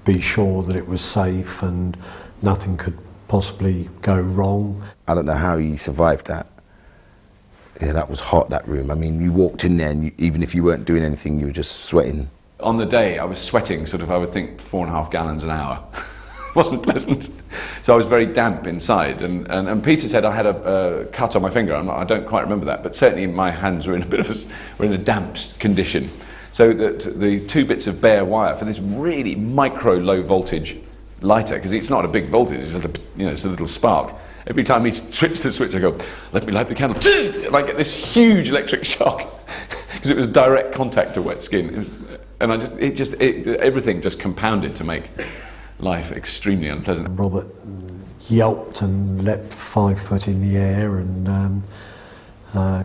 be sure that it was safe and nothing could possibly go wrong. I don't know how he survived that. Yeah, that was hot, that room. I mean, you walked in there, and even if you weren't doing anything, you were just sweating. On the day, I was sweating sort of, I would think, 4.5 gallons an hour. It wasn't pleasant. So I was very damp inside. And Peter said I had a cut on my finger. I don't quite remember that, but certainly my hands were in a damp condition. So that the 2 bits of bare wire for this really micro low voltage lighter, because it's not a big voltage, it's a little spark. Every time he switched the switch, I go, let me light the candle. And I get this huge electric shock because it was direct contact to wet skin. And everything just compounded to make life extremely unpleasant. Robert yelped and leapt 5 foot in the air and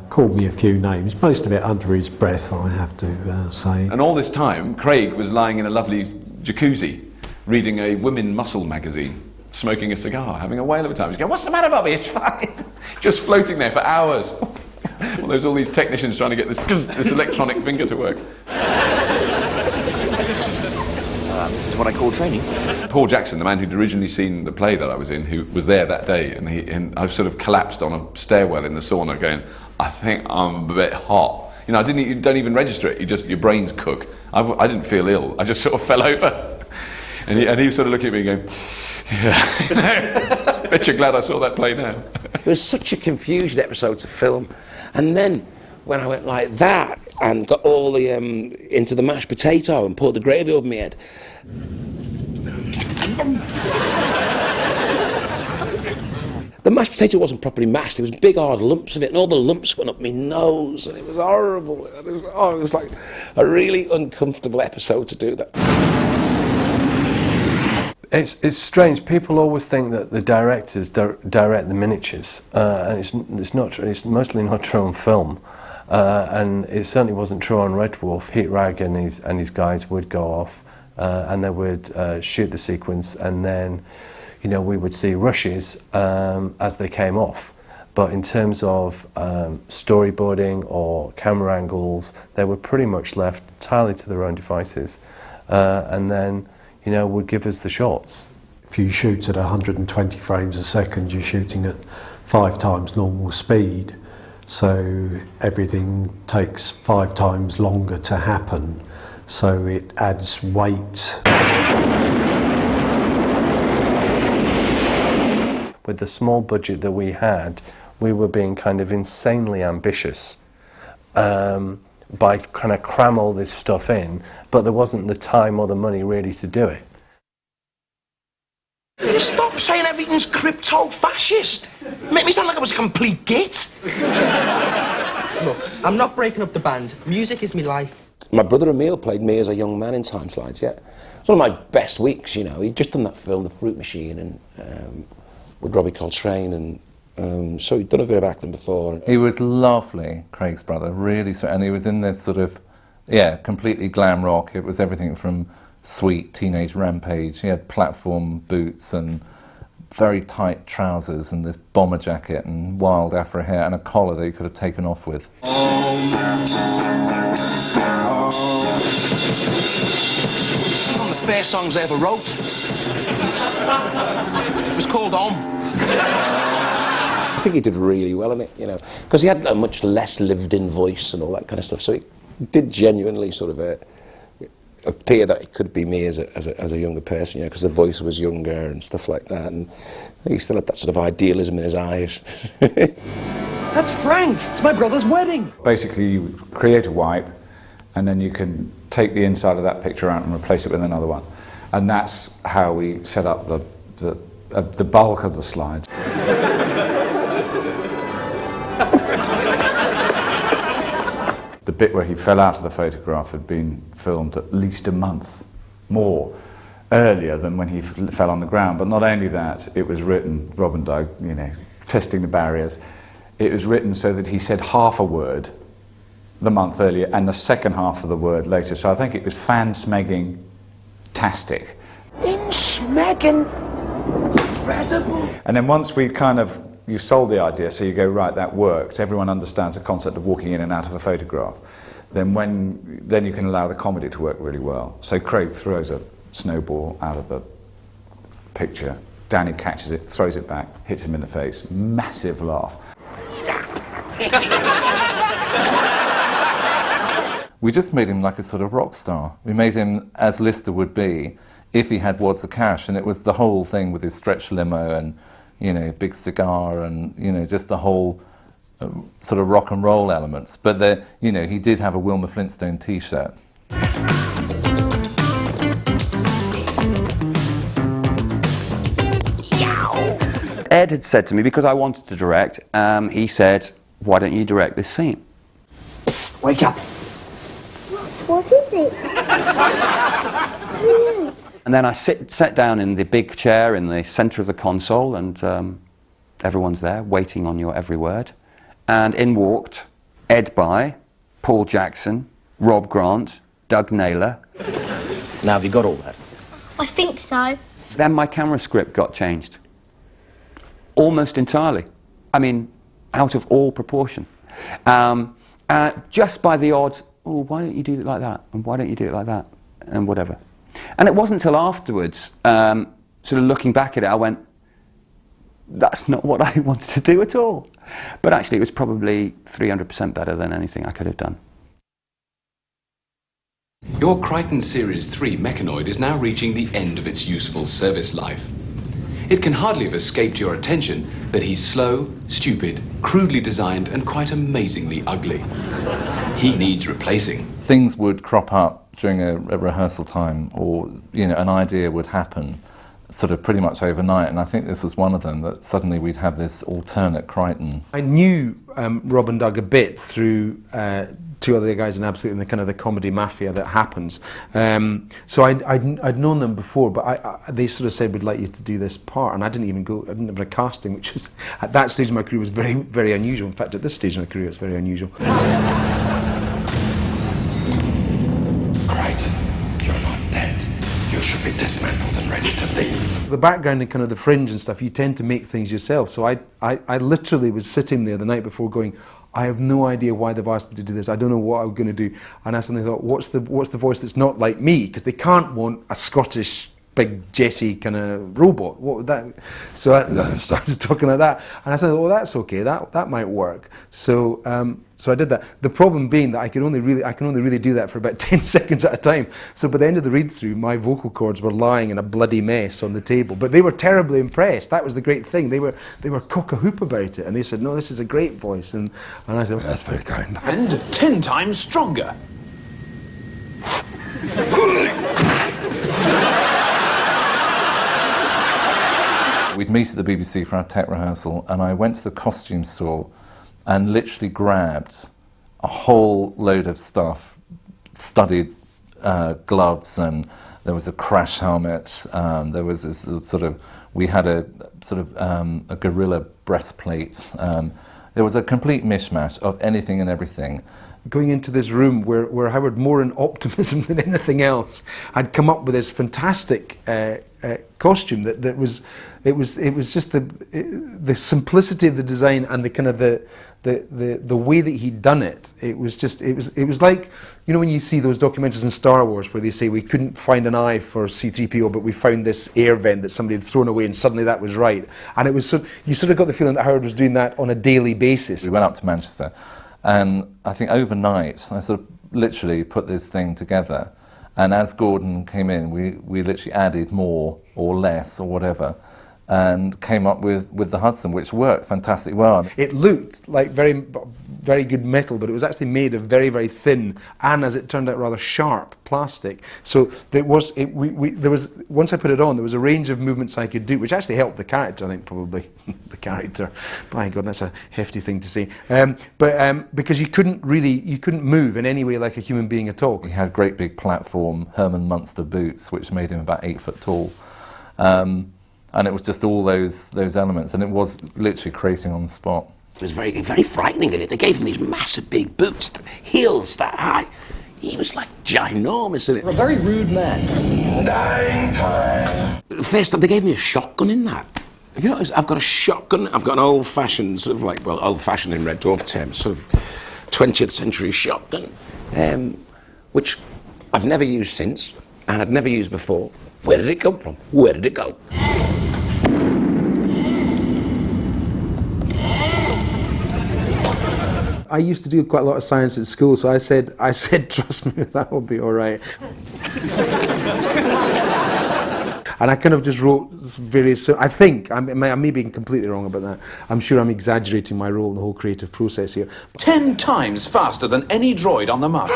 called me a few names, most of it under his breath, I have to say. And all this time, Craig was lying in a lovely jacuzzi, reading a women muscle magazine, smoking a cigar, having a whale of a time. He's going, what's the matter, Bobby? It's fine. Just floating there for hours. Well, there's all these technicians trying to get this electronic finger to work. This is what I call training. Paul Jackson, the man who'd originally seen the play that I was in, who was there that day, and I sort of collapsed on a stairwell in the sauna going, I think I'm a bit hot. You know, you don't even register it, your brains cook. I didn't feel ill, I just sort of fell over. And he was sort of looking at me going, yeah, bet you're glad I saw that play now. It was such a confusion episode to film. And then when I went like that and got all the into the mashed potato and poured the gravy over my head. The mashed potato wasn't properly mashed. There was big hard lumps of it, and all the lumps went up my nose, and it was horrible. It was like a really uncomfortable episode to do that. It's strange. People always think that the directors direct the miniatures, and it's not true. It's mostly not true on film, and it certainly wasn't true on Red Dwarf. Heat Rag and his guys would go off, and they would shoot the sequence, and then, you know, we would see rushes as they came off. But in terms of storyboarding or camera angles, they were pretty much left entirely to their own devices, and then, you know, would give us the shots. If you shoot at 120 frames a second, you're shooting at 5 times normal speed. so everything takes 5 times longer to happen, so it adds weight. With the small budget that we had, we were being kind of insanely ambitious by trying to cram all this stuff in, but there wasn't the time or the money really to do it. You stop saying everything's crypto-fascist. Make me sound like I was a complete git. Look, I'm not breaking up the band. Music is my life. My brother Emil played me as a young man in Time Slides, yeah. It's one of my best weeks, you know. He'd just done that film, The Fruit Machine, and with Robbie Coltrane, and so he'd done a bit of acting before. He was lovely, Craig's brother, really sweet, and he was in this sort of, yeah, completely glam rock. It was everything from sweet teenage rampage. He had platform boots and very tight trousers and this bomber jacket and wild afro hair and a collar that he could have taken off with. One of the first songs I ever wrote. It was called Om. I think he did really well in it, you know, because he had a much less lived-in voice and all that kind of stuff, so it did genuinely sort of appear that it could be me as a younger person, you know, because the voice was younger and stuff like that, and he still had that sort of idealism in his eyes. That's Frank. It's my brother's wedding. Basically, you create a wipe, and then you can take the inside of that picture out and replace it with another one. And that's how we set up the bulk of the slides. The bit where he fell out of the photograph had been filmed at least a month more earlier than when he fell on the ground. But not only that, it was written, Rob and Doug, you know, testing the barriers, it was written so that he said half a word the month earlier and the second half of the word later. So I think it was fan-smegging-tastic. In-smegging. Incredible. And then once we kind of, you sold the idea, so you go, right, that works. Everyone understands the concept of walking in and out of a photograph. Then you can allow the comedy to work really well. So Craig throws a snowball out of the picture. Danny catches it, throws it back, hits him in the face. Massive laugh. We just made him like a sort of rock star. We made him as Lister would be if he had wads of cash, and it was the whole thing with his stretch limo and, you know, big cigar and, you know, just the whole sort of rock and roll elements. But, you know, he did have a Wilma Flintstone t-shirt. Ed had said to me, because I wanted to direct, he said, why don't you direct this scene? Psst, wake up. What is it? And then I sat down in the big chair in the centre of the console, and everyone's there waiting on your every word. And in walked Ed By, Paul Jackson, Rob Grant, Doug Naylor. Now, have you got all that? I think so. Then my camera script got changed. Almost entirely. I mean, out of all proportion. Just by the odd, oh, why don't you do it like that? And why don't you do it like that? And whatever. And it wasn't until afterwards, sort of looking back at it, I went, that's not what I wanted to do at all. But actually, it was probably 300% better than anything I could have done. Your Crichton Series 3 mechanoid is now reaching the end of its useful service life. It can hardly have escaped your attention that he's slow, stupid, crudely designed, and quite amazingly ugly. He needs replacing. Things would crop up during a rehearsal time, or, you know, an idea would happen sort of pretty much overnight, and I think this was one of them, that suddenly we'd have this alternate Crichton. I knew Rob and Doug a bit through two other guys in Absolute and the kind of the comedy mafia that happens. So I'd known them before, but they sort of said, we'd like you to do this part, and I didn't even go, I didn't have a casting, which was, at that stage of my career, was very, very unusual. In fact, at this stage of my career, it's very unusual. Crichton, you're not dead. You should be dismantled and ready to leave. The background and kind of the fringe and stuff, you tend to make things yourself. So I literally was sitting there the night before going, I have no idea why they've asked me to do this. I don't know what I'm going to do. And I suddenly thought, what's the voice that's not like me? Because they can't want a Scottish big Jesse kind of robot. What would that? So I started talking like that, and I said, "Well, that's okay. That might work." So so I did that. The problem being that I can only really do that for about 10 seconds at a time. So by the end of the read through, my vocal cords were lying in a bloody mess on the table. But they were terribly impressed. That was the great thing. They were cock-a-hoop about it, and they said, "No, this is a great voice." And I said, well, "That's very kind." And 10 times stronger. We'd meet at the BBC for our tech rehearsal, and I went to the costume store and literally grabbed a whole load of stuff, studded gloves, and there was a crash helmet, there was this sort of, we had a sort of a gorilla breastplate. There was a complete mishmash of anything and everything. Going into this room where Howard, more in optimism than anything else, had come up with this fantastic costume that was just the simplicity of the design and the kind of the way that he'd done it. It was like, you know, when you see those documentaries in Star Wars where they say we couldn't find an eye for C-3PO, but we found this air vent that somebody had thrown away, and suddenly that was right. And it was you sort of got the feeling that Howard was doing that on a daily basis. We went up to Manchester, and I think overnight I sort of literally put this thing together. And as Gordon came in, we literally added more or less or whatever, and came up with the Hudson, which worked fantastically well. It looked like very good metal, but it was actually made of very, very thin and, as it turned out, rather sharp plastic. So there was once I put it on, there was a range of movements I could do, which actually helped the character. I think probably the character. My God, that's a hefty thing to say. Because you couldn't move in any way like a human being at all. He had great big platform Herman Munster boots, which made him about 8 foot tall. And it was just all those elements, and it was literally creating on the spot. It was very, very frightening in it. They gave him these massive big boots, heels that high. He was like ginormous in it. A very rude man. Dying time. First time they gave me a shotgun in that. Have you noticed? I've got a shotgun. I've got an old-fashioned, sort of like, well, old-fashioned in Red Dwarf terms, sort of 20th century shotgun, which I've never used since, and I'd never used before. Where did it come from? Where did it go? I used to do quite a lot of science at school, so I said, trust me, that will be all right. And I kind of just wrote various, I think, I may be completely wrong about that. I'm sure I'm exaggerating my role in the whole creative process here. 10 times faster than any droid on the market.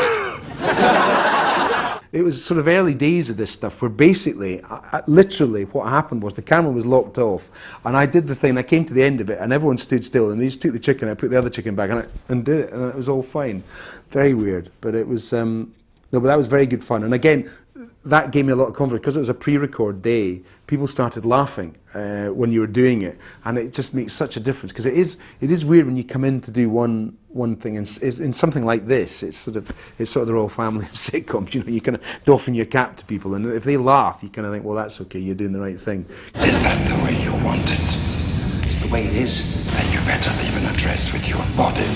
It was sort of early days of this stuff where basically, literally what happened was the camera was locked off, and I did the thing, I came to the end of it, and everyone stood still, and they just took the chicken, I put the other chicken back, and did it, and it was all fine. Very weird, but it was, no, but that was very good fun. And again, that gave me a lot of confidence, because it was a pre-record day. People started laughing when you were doing it, and it just makes such a difference, because it is weird when you come in to do one thing, and in something like this, it's sort of the royal family of sitcoms. You know, you kind of doffing your cap to people, and if they laugh, you kind of think, well, that's okay, you're doing the right thing. Is that the way you want it? It's the way it is. Then you better leave an address with your body,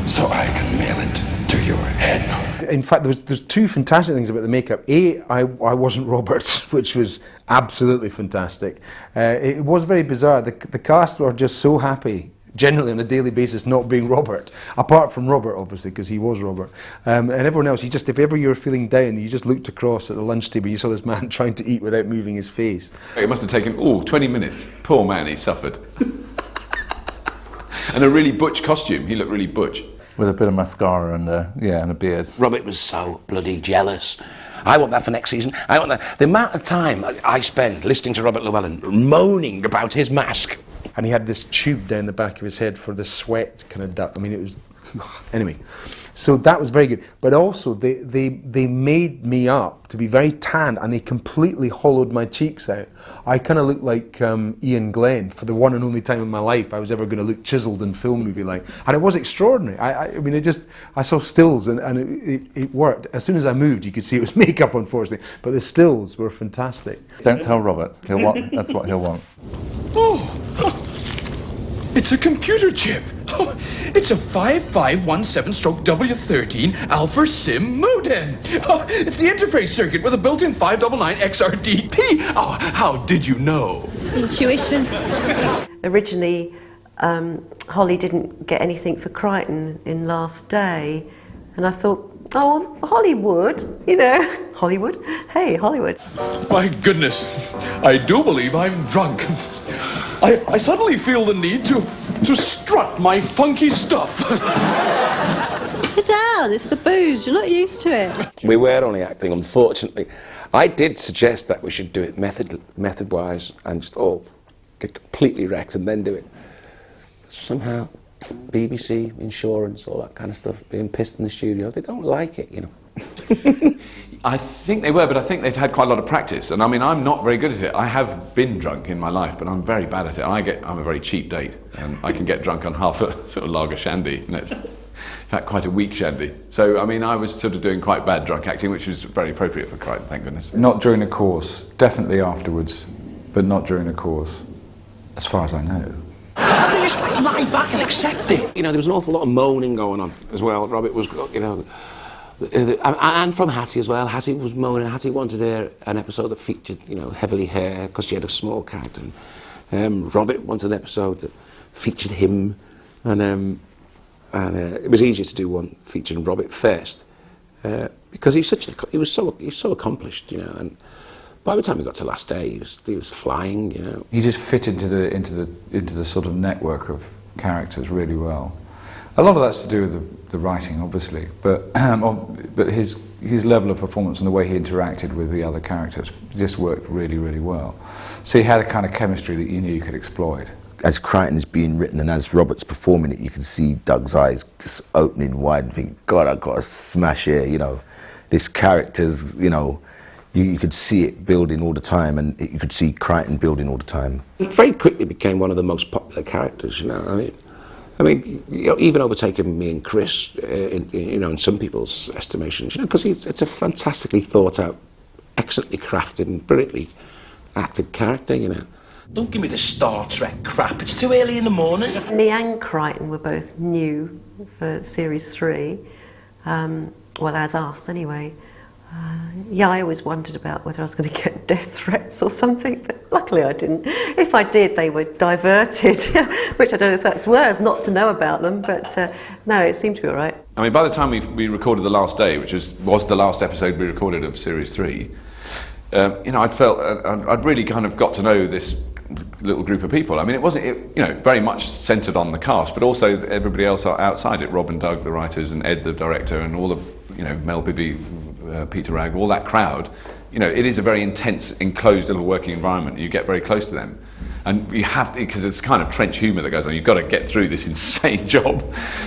so I can mail it to your head. In fact, there's two fantastic things about the makeup. A, I wasn't Robert, which was absolutely fantastic. It was very bizarre. The cast were just so happy, generally on a daily basis, not being Robert. Apart from Robert, obviously, because he was Robert. And everyone else, if ever you were feeling down, you just looked across at the lunch table, you saw this man trying to eat without moving his face. It must have taken, 20 minutes. Poor man, he suffered. And a really butch costume. He looked really butch. With a bit of mascara and a beard. Robert was so bloody jealous. I want that for next season. I want that. The amount of time I spend listening to Robert Llewellyn moaning about his mask. And he had this tube down the back of his head for the sweat kind of duct. I mean, it was... Anyway, so that was very good. But also, they made me up to be very tanned, and they completely hollowed my cheeks out. I kind of looked like Ian Glenn for the one and only time in my life I was ever going to look chiselled and film movie-like. And it was extraordinary. I mean, I saw stills, and it worked. As soon as I moved, you could see it was makeup, unfortunately. But the stills were fantastic. Don't tell Robert. That's what he'll want. It's a computer chip. Oh, it's a 5517/W13 Alpha Sim modem. Oh, it's the interface circuit with a built-in 599 XRDP. Oh, how did you know? Intuition. Originally, Holly didn't get anything for Crichton in Last Day, and I thought, oh, Hollywood, you know, Hollywood? Hey, Hollywood. My goodness, I do believe I'm drunk. I suddenly feel the need to strut my funky stuff. Sit down, it's the booze, you're not used to it. We were only acting, unfortunately. I did suggest that we should do it method-wise and just all get completely wrecked and then do it. Somehow, BBC, insurance, all that kind of stuff, being pissed in the studio, they don't like it, you know. I think they were, but I think they've had quite a lot of practice. And I mean, I'm not very good at it. I have been drunk in my life, but I'm very bad at it. I'm a very cheap date, and I can get drunk on half a sort of lager shandy. You know, it's, in fact, quite a weak shandy. So, I mean, I was sort of doing quite bad drunk acting, which was very appropriate for Crichton, thank goodness. Not during the course, definitely afterwards, but not during the course, as far as I know. They just like lie back and accept it. You know, there was an awful lot of moaning going on as well. Robert was, you know, and from Hattie as well. Hattie was moaning. Hattie wanted an episode that featured, you know, heavily hair because she had a small character. And, Robert wanted an episode that featured him, and it was easier to do one featuring Robert first because he was so accomplished, you know. And by the time we got to Last Day, he was flying, you know. He just fit into the sort of network of characters really well. A lot of that's to do with the writing, obviously, but his level of performance and the way he interacted with the other characters just worked really, really well. So he had a kind of chemistry that you knew you could exploit. As Crichton is being written and as Robert's performing it, you can see Doug's eyes just opening wide and think, God, I've got to smash here, you know. This character's, you know, you could see it building all the time, and you could see Crichton building all the time. It very quickly became one of the most popular characters, you know. I mean, you know, even overtaking me and Chris, you know, in some people's estimations, you know, because it's a fantastically thought out, excellently crafted and brilliantly acted character, you know. Don't give me the Star Trek crap, it's too early in the morning. Me and Crichton were both new for Series 3, well, as us anyway. Yeah, I always wondered about whether I was going to get death threats or something, but luckily I didn't. If I did, they were diverted, which I don't know if that's worse, not to know about them, but no, it seemed to be all right. I mean, by the time we recorded The Last Day, which was the last episode we recorded of Series 3, you know, I'd really kind of got to know this little group of people. I mean, it wasn't, you know, very much centred on the cast, but also everybody else outside it, Rob and Doug, the writers, and Ed, the director, and all the, you know, Mel Bibby, Peter Ragg, all that crowd. You know, it is a very intense, enclosed little working environment. You get very close to them. And you have to, because it's kind of trench humour that goes on, you've got to get through this insane job.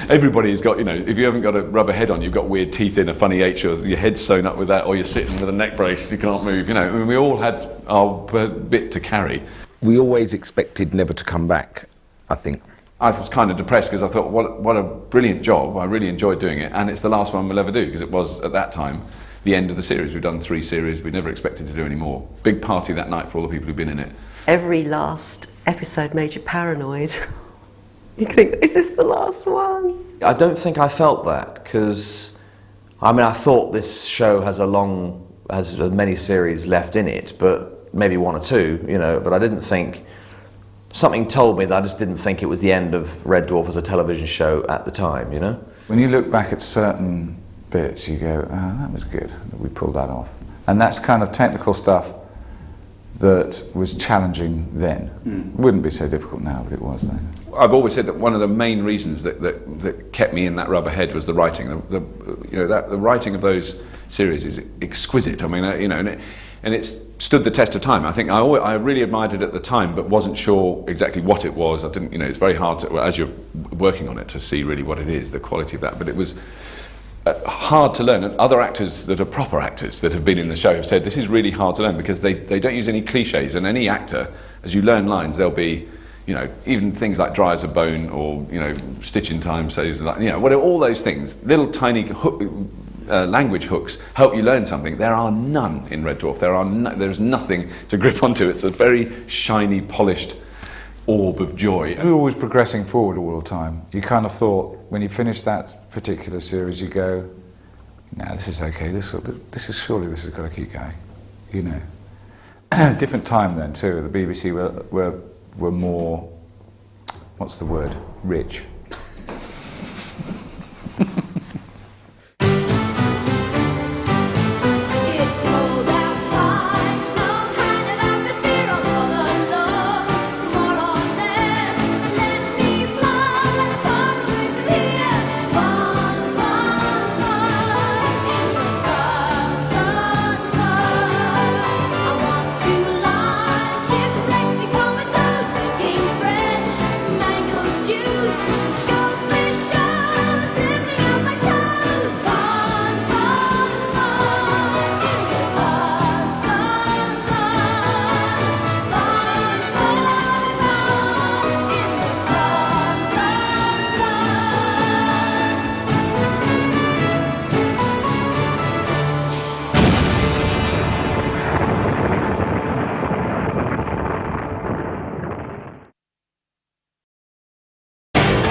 Everybody's got, you know, if you haven't got a rubber head on, you've got weird teeth in, a funny H, or your head's sewn up with that, or you're sitting with a neck brace, you can't move, you know. I mean, we all had our bit to carry. We always expected never to come back, I think. I was kind of depressed because I thought, what a brilliant job. I really enjoyed doing it, and it's the last one we'll ever do, because it was, at that time, the end of the series. We've done 3 series, we never expected to do any more. Big party that night for all the people who've been in it. Every last episode made you paranoid. You think, is this the last one? I don't think I felt that, because, I mean, I thought this show has many series left in it, but maybe 1 or 2, you know, but I didn't think, something told me that I just didn't think it was the end of Red Dwarf as a television show at the time, you know? When you look back at certain bits, you go, oh, that was good, that we pulled that off. And that's kind of technical stuff that was challenging then. Wouldn't be so difficult now, but it was then. I've always said that one of the main reasons that kept me in that rubber head was the writing. The writing of those series is exquisite. I mean, you know, and it's stood the test of time. I think I really admired it at the time, but wasn't sure exactly what it was. I didn't, you know, it's very hard to, as you're working on it, to see really what it is, the quality of that. But it was hard to learn, and other actors that are proper actors that have been in the show have said this is really hard to learn, because they don't use any cliches, and any actor, as you learn lines, there'll be, you know, even things like dry as a bone, or, you know, stitch in time says, like, you know, whatever, all those things, little tiny language hooks help you learn something. There are none in Red Dwarf. There's nothing to grip onto. It's a very shiny, polished orb of joy. We were always progressing forward all the time. You kind of thought, when you finish that particular series, you go, "No, this is okay. This is got to keep going," you know. Different time then too. The BBC were more, what's the word? Rich.